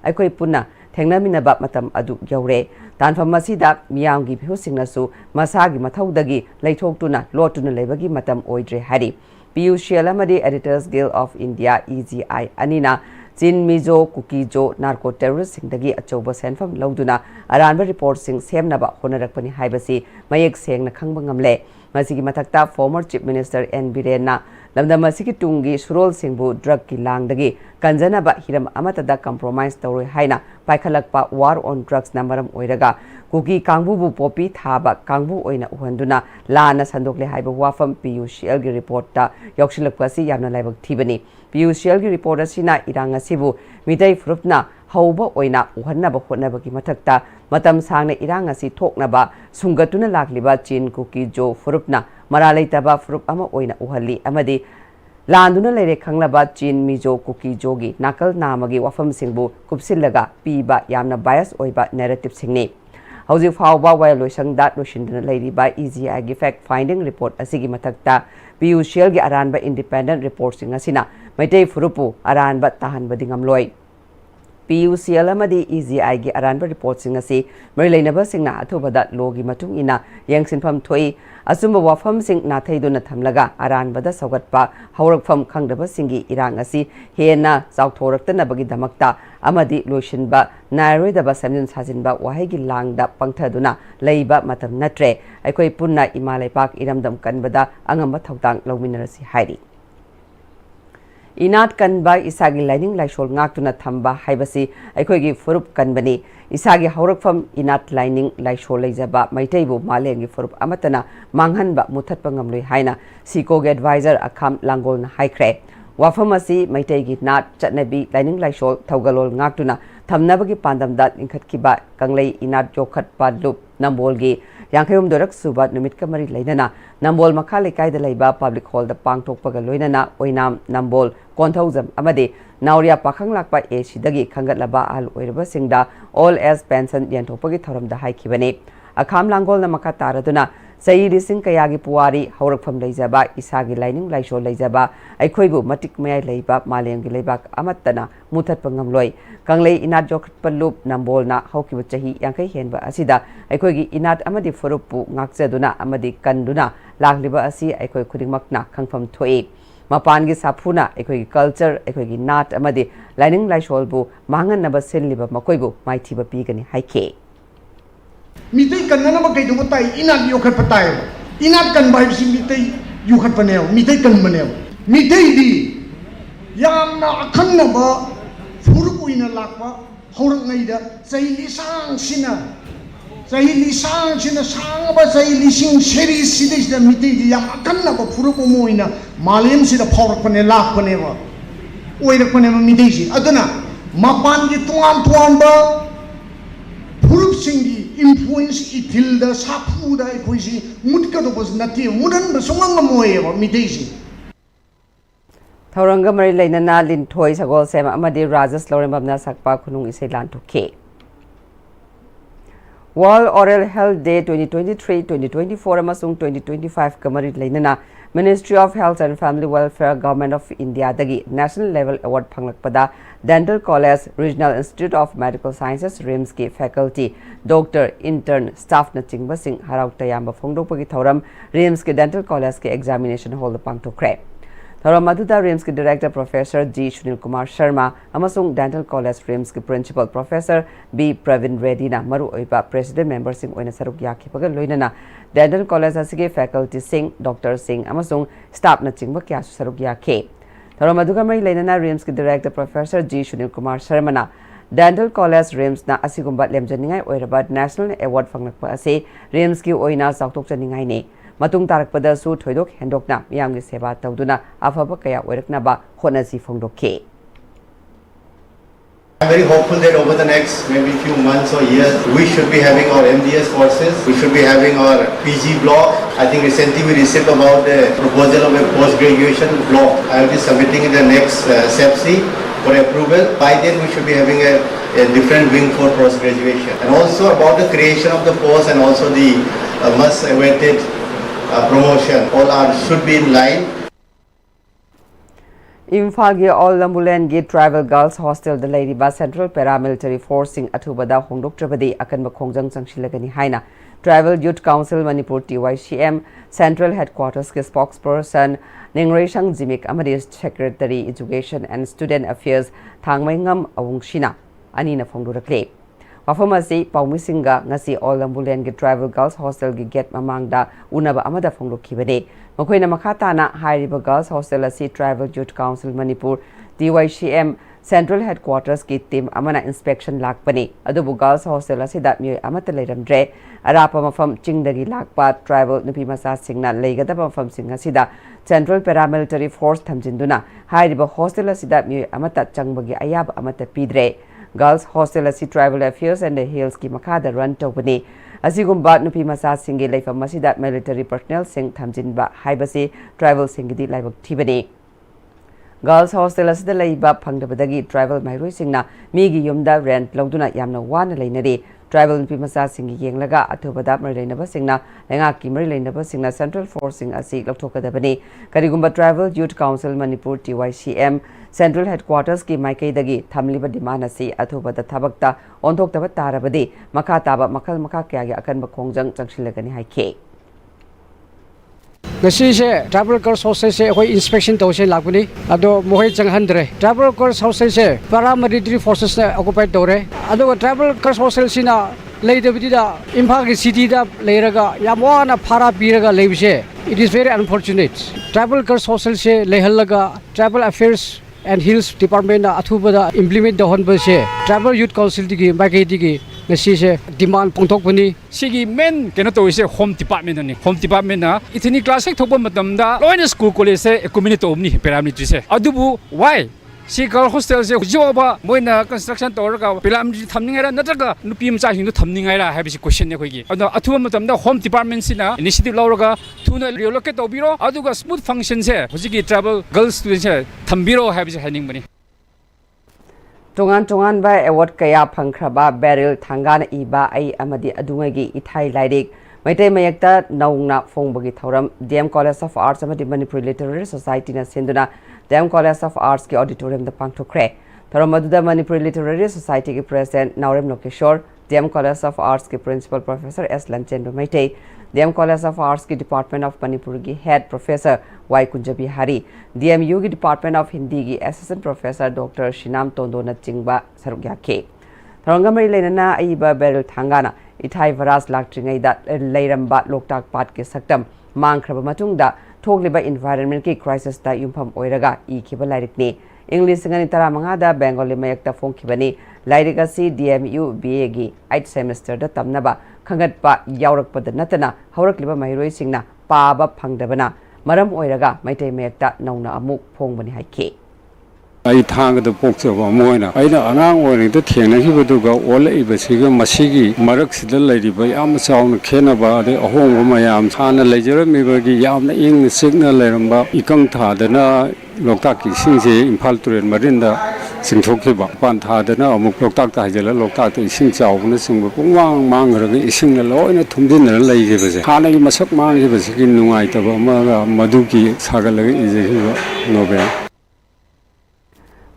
aikoi punna thengnaminaba matam adu yaure tanfam masida miyam gi bihusingnasu masagi mathaudagi leithok lotuna lebagi matam oidre hari PU-CL amadi Editors Guild of India EGI anina Chin Mizo Kukijo narco terrorist singdagi achoba senfam lauduna aranba report sing semnaba honarakpani haibasi mayek sengna khangba ngamle masigi mathakta former chief minister N Birena lamda masigi tungi surol singbu drug ki langdagi kanjanaba hiram amatada compromise tawroi haina paikhalakpa war on drugs namaram oiraga kuki kangbu bu popi thaba kangbu oina uhanduna lana sandokle haiba wafam PU-CL gi report ta yokshilakpasi yamna laibak thibani PU-CL gi report asina iranga sibu midai frupna hauba oina uhannaba hotnabagi mathakta matam sangna iranga si thoknaba sungatuna lakliba chin kuki jo frupna maralaitaba frup ama oina uhalli amadi landuna leire khanglaba chin mizo kuki jogi nakal namagi wafam singbu kupsillaga piba yamna bias oiba narrative singni hauji fawba violation that loshindana leiriba EGI gi fact finding report asigi mathakta PU-CL gi aranba independent report sing asina maitai furupu aranba tahanbadi ngamloi PU-CL amadi EGI gi aranba report sing asi marilainaba singna athubada logi matung ina yangsinpham thoi asumba wafam sing na thaiduna thamlaga aranbada saugatpa haurakpham khangdaba singi irang asi hena chauthoraktana damakta amadi loishinba nairoidaba samjin sajinba wahegi langda pangthaduna leiba matam natre aikoi punna imalaipak iramdam kanbada angamba thautang lawminarasi hairi inat kanba isagi lining laishol ngaktuna thamba haibasi aikoi furup kanbani isagi haurakpham inat lining laishol leijaba maitaibu malengi furup amatana manghanba muthatpa ngamloi haina sikog advisor akham langol na haikre wafam asi maitaigi nat chatnabi lining laishol thaugalol ngaktuna thamnabagi pandamda inkhatkiba kanglei inat jokhat padlup nambolgi Yankhayum Dorak Subat Numit Kamari Lainana, Nambol Makali Kaida Laiba Public Hall the Pangtok Pagaloinana, Oinam, Nambol, Kontauzam, Amade, Nauria Pakang Lakpa E Shidagi, Kangat Laba Al Oiraba Singda, all as Benson Yantopagi Thoram the High Kibane, a Kam Langol Namakataraduna, Sayidi Sing Kayagi Puari, Horak from Laizaba, Isagi Lining Laisho Laizaba, Aikoibu, Matik Maya Laiba, Malayang Gilebak, Amatana, Mutat Pangamloi, Kanglei Inat Jok Palup, Nambolna, Hokiwachahi, Yankai Henba Asida, Aikogi Inat Amadi Furupu, Nakzaduna, Amadi Kanduna, Lagliba Asi, Aikoi Kudimakna, Kangfam Toe. Mapangi Sapuna, Ekogi culture, Ekogi Nat Amadi, Lining Laisholbu, Mangan Nabasil Liba Makoibu, Maitiba Pigani Haike. Mitai kan nana makai du matai inat yokhat patai inat kan bai si mitai yokhat panel mitai kan manel mitai di yamna akhanna ba furupuina lakpa horak ngai da sai lisang sina sang ba sai lising seri sidis da mitai di yam akhanna ba furupu moina malem sida phorak panel lak panel oirak panel mitai si aduna mapan gi tuan ba furup singi influence itilda sapuda ikoisi mutka do bos nati mudan basonga moyeba midesi Thauranga mari lainana lin thoi sagol sema amadi rajas lorembamna sakpa khunung isai lan thuke World Oral Health Day 2023-2024 amasung 2025 kamari lainana Ministry of Health and Family Welfare Government of India dagi National Level Award phanglakpada Dental College Regional Institute of Medical Sciences RIMS ki faculty doctor intern staff na chingba sing harau tayamba phongdokpagi thoram RIMS ki Dental College ki examination hall da pangthokre thoram aduda RIMS ki director Professor G Sunil Kumar Sharma amasung Dental College RIMS ki principal Professor B Pravin Reddy na maru oiba president member sing oina saruk yakhipaga loinana Dental College asige faculty sing doctor sing amasung staff na chingba kya saruk yakhe Thoramadhuga Mari Lainana RIMS ki Director Professor G Sunil Kumar Sharma na Dental College RIMS na asigumba lemjaningai oiraba National Award fanglakpa ase RIMS ki oina sautok janingai ne matung tarakpada su thoidok hendokna miyamgi seba tawduna afaba kaya oiraknaba honasi phongdokhe I'm very hopeful that over the next maybe few months or years, we should be having our MDS courses, we should be having our PG block. I think recently we received about the proposal of a post-graduation block. I will be submitting in the next SEPSI for approval. By then we should be having a different wing for post-graduation. And also about the creation of the post and also the much-awaited promotion. All should be in line. Imphal gi All Lambulan gi Tribal Girls Hostel the Lady Ba Central Paramilitary Forcing Atubada Hongdok Trabadi Akan Bakongjang Changshilagani Haina Tribal Youth Council Manipur TYCM Central Headquarters ki spokesperson Ningreshang Jimik Amadi Secretary Education and Student Affairs Thangmaingam Awungshina Anina Fongdurakle Wafamasi Paumisinga Ngasi All Lambulan gi Tribal Girls Hostel gi Get Mamangda Unaba Amada Fongdokibade Makoina Makatana Hairiba Girls Hostel asi Tribal Youth Council Manipur TYCM Central Headquarters ki team amana inspection lakpani adubu Girls Hostel asi da mi amata leiramdre arapa mafam chingdagi lakpa tribal nupi masa singna leigadaba mafam sing asida Central Paramilitary Force thamjinduna hairiba hostel asi da mi amata changbagi ayab amata pidre Girls Hostel asi Tribal Affairs and the Hills ki makada run tawbani Asigumba nupi masa singi laifam masida military personnel sing thamjinba haibasi tribal singidi laibak thibani Girls Hostel asida laiba phangdabadagi tribal mairoi singna migi yumda rent lawduna yamna wana leinari tribal nupi masa singi yenglaga athubada mari leinaba singna lenga ki mari leinaba singna Central Forcing asi lathokadabani karigumba Tribal Youth Council Manipur TYCM Central Headquarters ki Maikai dagi thamliba demand asi athubada thabakta onthokdaba tarabadi makha taba makal makha kya akan bakongjang changshilagani haike ngasi se Tribal Girls Hostel se hoi inspection tawse lakuni ado mohai changhandre Tribal Girls Hostel se paramilitary forces na occupy tawre ado Tribal Girls Hostel sina leidabidida Imphal ki city da leiraga yamwana phara piraga leibse it is very unfortunate Tribal Girls Hostel se lehallaga Tribal Affairs and Hills Department na athubada implement the honbase Tribal Youth Council digi Maikai digi ngasi se demand pongthokpani sigi men kena to ise home department ni home department na ithini class ek thokba matamda loina school college se community omni paramilitary se adubu why si girl hostel se joba moina construction torga paramilitary thamningaira natraga nupi mcha hindu thamningaira habisi question ne khoigi ado athuba matamda home department sina initiative lauraga thuna relocate tobiro aduga smooth function se hojigi travel girls students se thambiro habisi haning bani Tongan by award kaya pangkraba barrel thangana iba ai amadi adungagi ithai lairik Maitei mayakta naungna fongbagi thoram DM College of Arts amadi Manipur Literary Society na senduna DM College of Arts ki auditorium da pangthokre thoram aduda Manipur Literary Society ki president Naurem Lokeshwar DM College of Arts ki principal professor S Lanchendu Maitei DM College of Arts ki Department of Manipur ki head professor Y Kunjabi Hari DMU ki Department of Hindi ki assistant professor Dr Shinam Tondo na chingba saruk yake thorangamari leinana aiba barrel thangana ithai varas laktringai da leiramba loktak pat ke saktam mangkraba matungda thogliba environment ki crisis ta yumpham oiraga ikhiba lairik ni English ngani tara manga da Bengali mayakta phongkhibani lairik asi DMU BA gi 8th semester da tamnaba khangatpa yaurakpada natana haurakliba mairoi singna paba phangdabana maram oiraga maitai mayakta nauna amuk phongbani haike ai thang da pokchaba moina aina angang oring da thengnahibaduga olaibasiga masigi marak sida lairiba yam chauna khenaba de ahongba mayam thana leijaramibagi yamna ing signa lairamba ikang thadana loktak ki singse Imphal turen marinda singthokhiba pan thadana amuk loktak ta hajala loktak ta ising chawbna singba pungwang mangraga isingna loina thumdinna leijebase thana gi masak mangjebase ki nungai taba amaga maduki sagalaga ijehiba nobe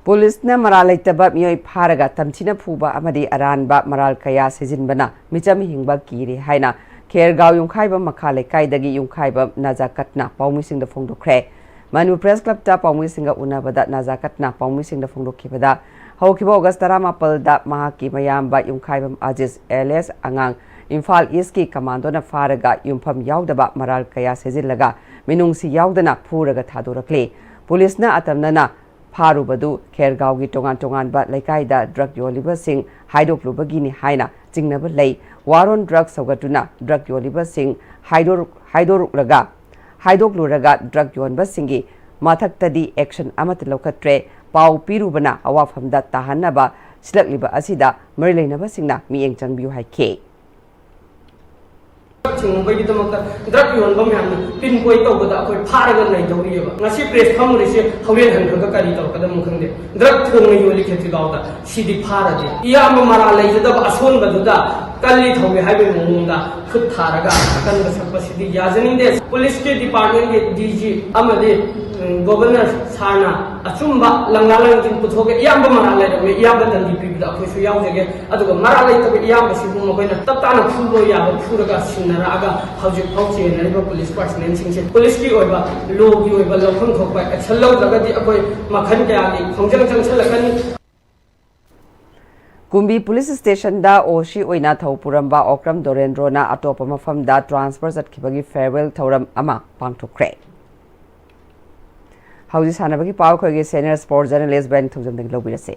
Police na maral itaba miyoi pharaga tamchina phuba amadi aranba maral kaya sejinbana micham hingba kiri haina Khergaw yungkhaiba makhale kaidagi yungkhaiba najakatna paumisingda phongdokre Manipur Press Club ta paumisinga unabada najakatna paumisingda phongdokhibada haukiba August 18 da mahaki mayamba yungkhaiba Ajis LS angang Imphal East ki commando na pharaga yumpham yaudaba maral kaya sejillaga minungsi yaudana phuraga thadorakle Police na atamnana Parubadu, Khergaw gi tongan ba laikai da drug yoliba sing hydroklubagini haina jingnaba lay waron drug saugatuna drug yoliba sing hydrokluraga drug yonba singi mathaktadi action amat lokatre pau pirubana awafamda tahanaba silakliba asida marilainaba singna mieng changbiu haike ꯊꯤꯡꯕꯒꯤꯗꯃꯛꯇ ꯗ꯭ꯔꯒ ꯌꯣꯟꯕ ꯃꯌꯥꯝꯅ pin point ꯇꯧꯕꯗ ꯑꯩꯈꯣꯏ ꯐꯥꯔꯒ ꯂꯩꯗꯧꯔꯤꯑꯕ ꯉꯁꯤ press ꯐꯝꯃꯨꯔꯤꯁꯤ ꯍꯧꯔꯦꯟ ꯍꯟꯈ꯭ꯔꯒ ꯀꯔꯤ ꯇꯧꯔꯛꯀꯗꯕꯅꯣ ꯈꯪꯗꯦ ꯗ꯭ꯔꯒ ꯊꯣꯡꯅ ꯌꯣꯜꯂꯤ ꯈꯦꯇ꯭ꯔꯤꯒꯥꯎꯗ ꯁꯤꯗꯤ ꯐꯥꯔꯗꯤ ꯏꯌꯥꯝꯕ ꯃꯔꯥꯜ ꯂꯩꯖꯗꯕ ꯑꯁꯣꯟꯕꯗꯨꯗ ꯀꯜꯂꯤ ꯊꯧꯋꯦ ꯍꯥꯏꯕꯒꯤ ꯃꯑꯣꯡꯗ ꯈꯨꯠ ꯊꯥꯔꯒ ꯑꯀꯟꯕ ꯁꯛꯄꯁꯤꯗꯤ ꯌꯥꯖꯅꯤꯡꯗꯦ ꯄꯨꯂꯤꯁꯀꯤ ꯗꯤꯄꯥꯔꯠꯃꯦꯟꯒꯤ DG ꯑꯃꯗꯤ गवर्नर सारना अचुंबा लंगा लंगिन पुथोगे इयाम मरा लेरमे इयाम दंदी पिबदा अखोइसु यावजेगे अदुगा मरा लेतबे इयाम सिबु मखोइना तत्ताना फुबो याबो फुरगा सिनरागा हौजिक फौचे नरिबा पुलिस पर्सनल सिंगसे पुलिस की ओइबा लो की ओइबा लखन थोकबा एक्शन लौदगदि अखोइ मखन कयागी खोंजंग चंगसलकनी कुंबी पुलिस स्टेशन दा ओशी ओइना थौ पुरंबा ओक्रम दोरेंद्रोना अटोप मफम दा ट्रांसफर चटखिबगी फेयरवेल थौरम अमा पांगथोखरे हौजी सानबगी पाव खोगे सीनियर स्पोर्ट्स जर्नलिस्ट बेन थुजमदगी लौबिरसे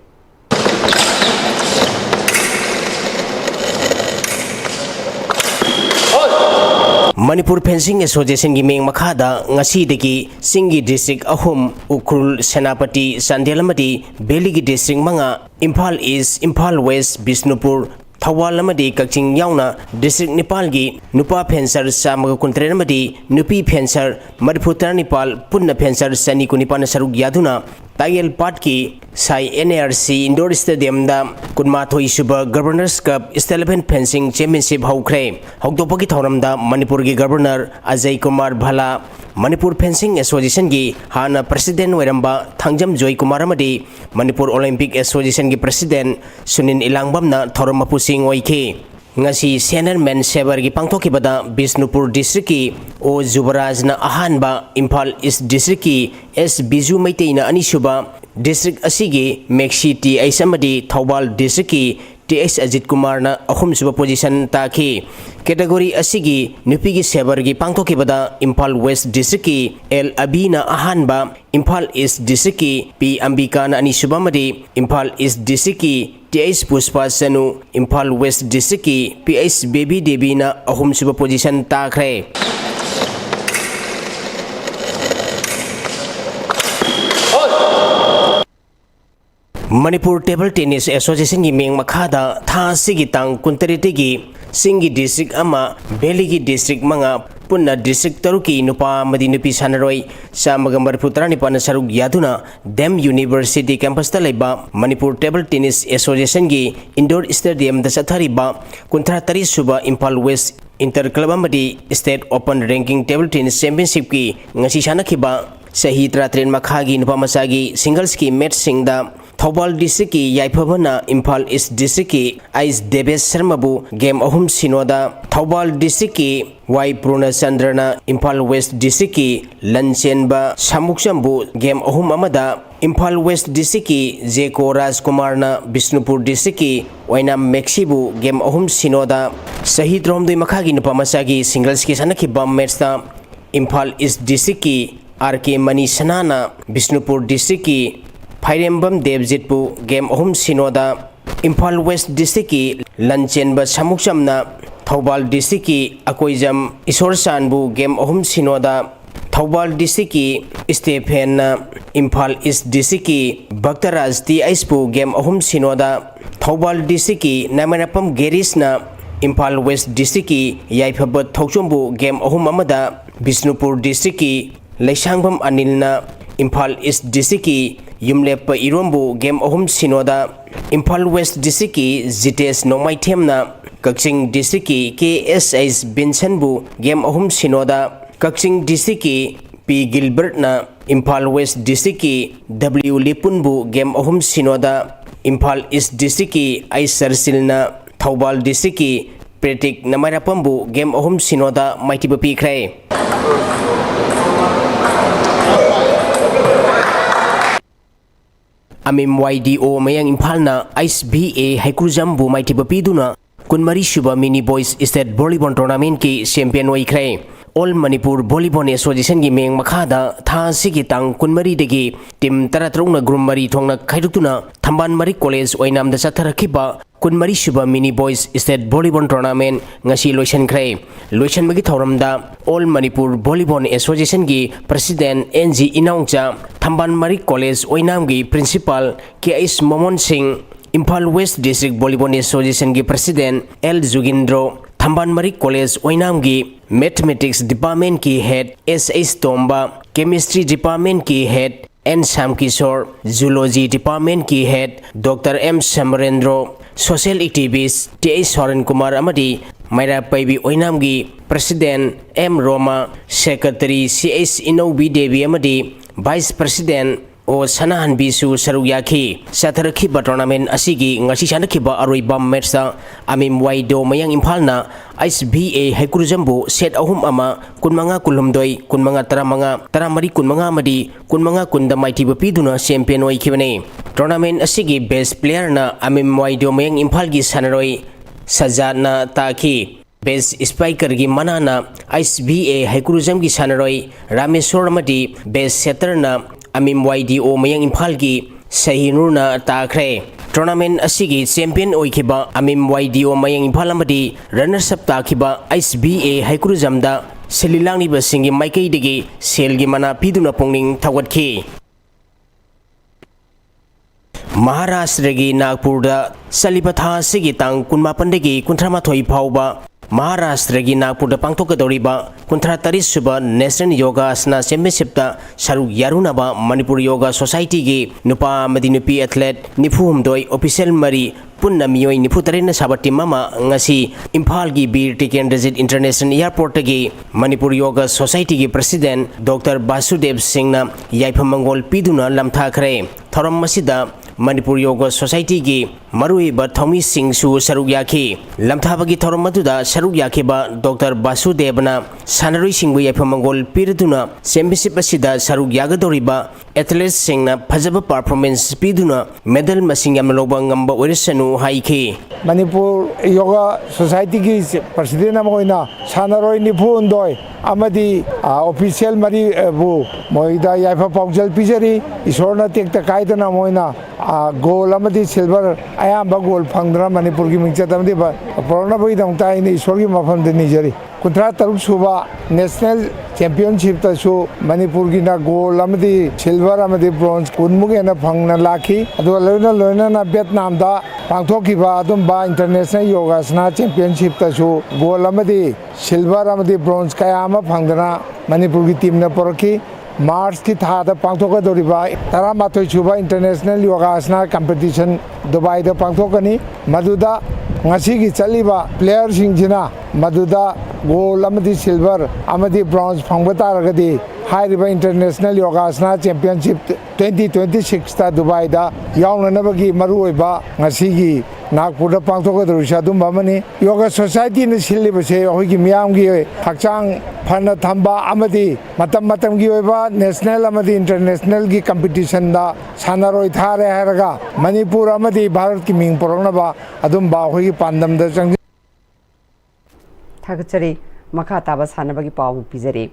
Manipur Fencing Association gi meng makhada ngasi degi Singi district ahum Ukrul Senapati Sandelamadi Beli gi district manga Imphal East Imphal West Bisnupur Thawal amadi Kakching yauna district Nepal gi nupa fencer samaga kuntre amadi nupi fencer Manipur Nipal punna fencer sani kunipan saruk yaduna Tayel Pat ki Sai NRC Indoor Stadium da Kunmathoi Suba Governors Cup Stelven Fencing Championship haukre hokdopagi thoram da Manipur gi Governor Ajay Kumar Bhala Manipur Fencing Association gi hana President Weramba Thangjam Joy Kumar amadi Manipur Olympic Association gi President Sunin Ilangbam na thoram mapusing oike ngasi senior men sever gi pangthokibada Bisnupur district ki O Jubaraj na ahanba Imphal East district ki S Biju Maitei na anisuba district asigi Mexi T Aisamadi Thawbal district ki TS Ajit Kumar na ahum suba position taki category asigi nupi gi sever gi pangthokibada Imphal West district ki L Abina ahanba Imphal East district ki P Ambika na anisuba madi Imphal East district ki TS Puspa Sanu Imphal West district ki PS Baby Devi na ahum suba position takre Manipur Table Tennis Association gi meng makhada tha sigi tang kuntarite gi Singi district ama Beli gi district manga punna district taruki nupa madi nupi sanaroi samaga Manipur Nipana saruk yaduna Dem University campus ta laiba Manipur Table Tennis Association gi indoor stadium da sathariba kuntra tari suba Imphal West Inter Club amadi State Open Ranking Table Tennis Championship ki ngasi sanakhiba sahi 33 makhagi nupa masagi singles ki match singda Thawbal district ki yaiphabana Imphal East district ki Ais Deves Sharmabu game ahum sinoda Thawbal district ki Y Purna Chandrana Imphal West district ki Lanchenba Samukchambu game ahum amada Imphal West district ki Jeko Rajkumar na Bisnupur district ki Wainam Mexibu game ahum sinoda Sahid Romdoi makhagi nupamasagi singles ki sanakhiba match ta Imphal East district ki RK Mani Sanana Bisnupur district ki Phairembam Devjitpu game ahum sinoda Imphal West district ki Lanchenba Samukchamna Thawbal district ki Akoijam Isor Sanbu game ahum sinoda Thawbal district ki Stephen na Imphal East district ki Bhaktaraj T Aispu game ahum sinoda Thawbal district ki Namanapam Geris na Imphal West district ki Yaiphabat Thauchombu game ahum amada Bisnupur district ki Laisangbam Anil na Imphal East district ki Yumlepa Irombu game ahum sinoda Imphal West district ki Jitesh Nomaithem na Kakching district ki KSS Bensanbu game ahum sinoda Kakching district ki P Gilbert na Imphal West district ki W Lipunbu game ahum sinoda Imphal East district ki Aisarsil na Thawbal district ki Pretik Namarapambu game ahum sinoda Maitiba Pikre Amim YDO mayang Imphal na ISBA Haikrujambu Maitiba Piduna Kunmari Shuba Mini Boys State Volleyball Tournament ki champion oikre All Manipur Volleyball Association gi meng makhada tha sigi tang kunmari degi team taratrungna group mari thongna khaidukuna Thamban Mari College oinam da satharakhiba kunmari Shuba Mini Boys State Volleyball Tournament ngasi loisan khre loisan magi thoramda All Manipur Volleyball Association gi President NG Inaungcha Thamban Mari College oinam gi Principal KS Momon Singh Imphal West District Volleyball Association gi President L Jugindro Thamban Mari College Oinamgi Mathematics Department ki Head S.H. Tomba, Chemistry Department ki Head N. Sam Kishore, Zoology Department ki Head Dr. M. Samarendro, Social Activist T.A. Soren Kumar Amadi, Maira Paibi Oinamgi President M. Roma, Secretary C.S. Inobi Devi Amadi, Vice President O Sanahan Bisu Saruyaki, Sataraki Tournament Asigi, Ngasishanakiba Aruiba Metsa, Amim Waido Mayang Impalna, ISBA Hekuruzambu, Set Ahum Ama, Kunmanga Kulumdoi, Kunmanga Taramari Kunmanga Madi, Kunmanga Kunda Mighty Bapiduna, Champion Waikivane. Tournament Asigi Best Player na Amim Waido Mayang Impalgi Sanaroi, Sajana Taki. Best Spiker gi Manana, ISBA Hekuruzamgi Sanaroi, Ramesor Madi, Best Setter na Amim YDO Mayang Imphalgi Sahinurna Takre. Tournament Asigi Champion Oikiba Amim YDO Mayang Imphalamadi Runners up Takiba ISBA Haikuruzamda Selilangi Basingi Maikei Digi Selgi Mana Piduna Pongning Tawatki. Maharashtra Nagpurda Salipatha Sigi Tang Kunmapandegi Kuntramathoi Pauba Maharashtra Nagpurda Pangtokadoriba Kuntra Tarisuba National Yoga Asana Championship Saru Yarunaba Manipur Yoga Society gi Nupa Madinupi Athlete Nifumdoi Official Mari Punna Miyoi Niputarina Sabati Mama Ngasi Imphal gi Bir Tiken Desert International Airport gi Manipur Yoga Society gi President Dr. Basudev Singh na Yaipamangol Piduna Lamthakre Thoram Masida Manipur Yoga Society gi Marui Bathomi Singh Su Sarugyaki Lamthabagi Thoromaduda Sarugyaki Dr. Basudevna Sanarui Singh Yapamangol Pirduna Championship Asida Sarugyagadoriba Athletes Singh na Phajaba performance Piduna medal masing yamloba ngamba orisanu haiki Manipur Yoga Society ki President amoina Sanaroi Nipu Undoi Amadi official Mari Bu Moida Yaifa Paujal Pijari Isorna Tekta Kaidana Moina goal amadi silver ayamba goal phangdra Manipur gi mingchat amadi porona boi dangta ini isor gi mafam de nijari kuntra taruk suba national championship ta su Manipur gi na goal amadi silver amadi bronze kunmuge na phangna lakhi adu loina na Vietnam da pangthoki ba adum ba international yoga asana championship ta su goal amadi silver amadi bronze kayama phangdana Manipur gi team na poraki March ki thada pangthokadoriba Taramathoi suba international yoga asana competition Dubai da pangthokani maduda ngasi gi chaliba player singjina maduda gold amadi silver amadi bronze phangba taragadi hairiba international yoga asana championship 2026 ta Dubai da yaunanabagi maruoiba ngasi gi Nagpur pangthokadorisa dumba mani yoga society na silibase hoigi miyamgi hakchang phana thamba amadi matam gi oiba national amadi international gi competition da sanaroi thare haraga Manipur amadi Bharat ki ming porona ba adumba hoigi pandam da chang Thagachari makha taba sanabagi pawu pizari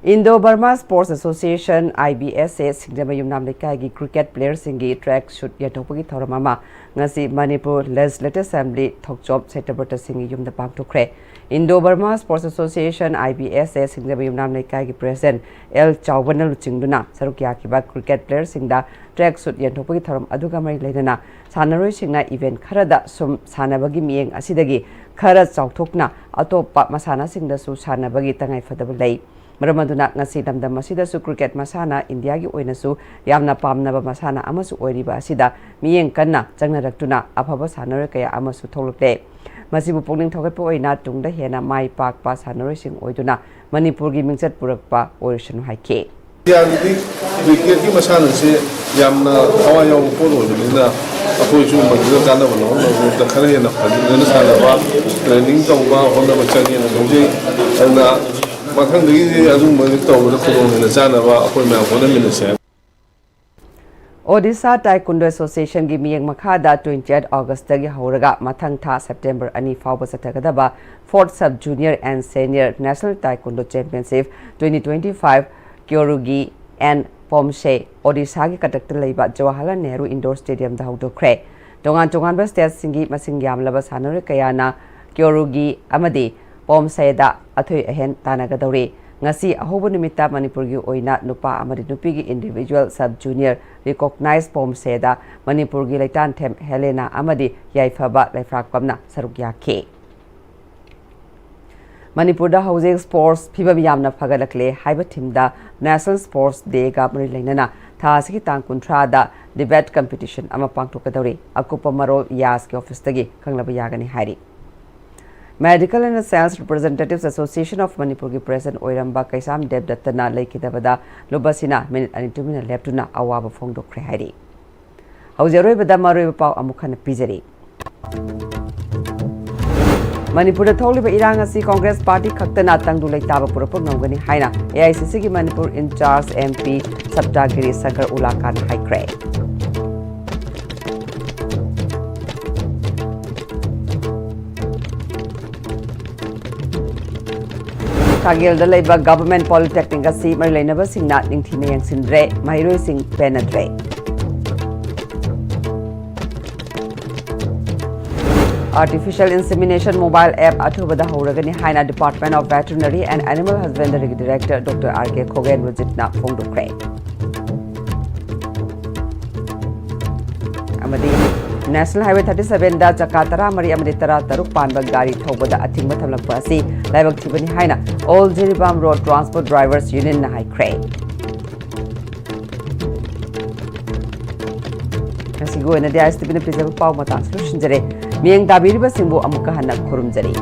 Indo-Burma Sports Association IBSA Singdamayum Namlekai cricket players singi track shoot yatopagi thoramama ngasi Manipur Legislative Assembly thokjob Setabata singi yumda pangtokre Indo-Burma Sports Association IBSA Singdamayum Namlekai president L Chawbana Luchingduna Sarukyakiba cricket players singda track shoot yatopagi thoram aduga mari leidana sanaroi singna event kharada sum sanabagi mieng asidagi khara chawthokna atopa masana singda su sanabagi tangai fadaba lei Maramaduna ngasi damdam masida su cricket masana India gi oinasu yamna pamnaba masana amasu oiriba asida miyeng kanna changnaraktuna afaba sanaroi kaya amasu tholukle masibu pongning thogepo oina tungda hena mai pakpa sanaroi sing oiduna Manipur gi mingchat purakpa orisanu haike Yangdi cricket ki masana se yamna hawayo polo nina akoi chu madina kana balo no khare hena phadina sala ba training tawba hona bachani na dongje na Odisha Taekwondo Association gi miyeng makhada 28 August gi hauraga mathang tha September ani fawba satagadaba 4th Sub Junior and Senior National Taekwondo Championship 2025 Kyorugi and Pomse Odisha gi katakta leiba Jawaharlal Nehru Indoor Stadium da haudokre tongan ba state singi masing yamlaba sanare kayana Kyorugi amadi Pomse da athui ahen tanagadori ngasi ahobo nimita Manipur gi oina nupa amadi nupi gi individual sub junior recognized Pomse da Manipur gi laitan them Helena amadi yaifaba laifrak pamna saruk yakhe Manipur housing sports phibam yamna phagalakle haiba thimda National Sports Day ga mari lainana tha sigi tang kuntra da debate competition ama pangthokadori akupa marol yas ke office tagi khanglaba yagani hairi. Medical and Science Representatives Association of Manipur ki President Oiramba Kaisam Debdattana Laikidabada Lubasina minute and 2 minute leptuna awaba phongdokre hairi. Hauzeroi bada maroi pau amukhana pizari. Manipur da tholiba irang asi Congress Party khaktana tangdu leitaba purapur ngawgani haina AICC ki Manipur in charge MP Saptagiri Sagar Ulakan haikre. Kagil da leiba government polytechnic asi marilainaba singna ningthina yangsindre mahiroi sing penadre. Artificial Insemination mobile app Athubada Horagani Haina Department of Veterinary and Animal Husbandry Director Dr. R.K. Kogan Rajitna Fongdokre. Amadi National Highway 37 da Jakarta Mari Amaditara Taruk Panba Gari Thobada Ating Matamlapasi Laibak Tibani Haina All Jiribam Road Transport Drivers Union na High Cray. Nasigo na dia istibina pizza pau matang solution jare Miang Dabiriba Simbo Amuka Hanak Kurum Jari.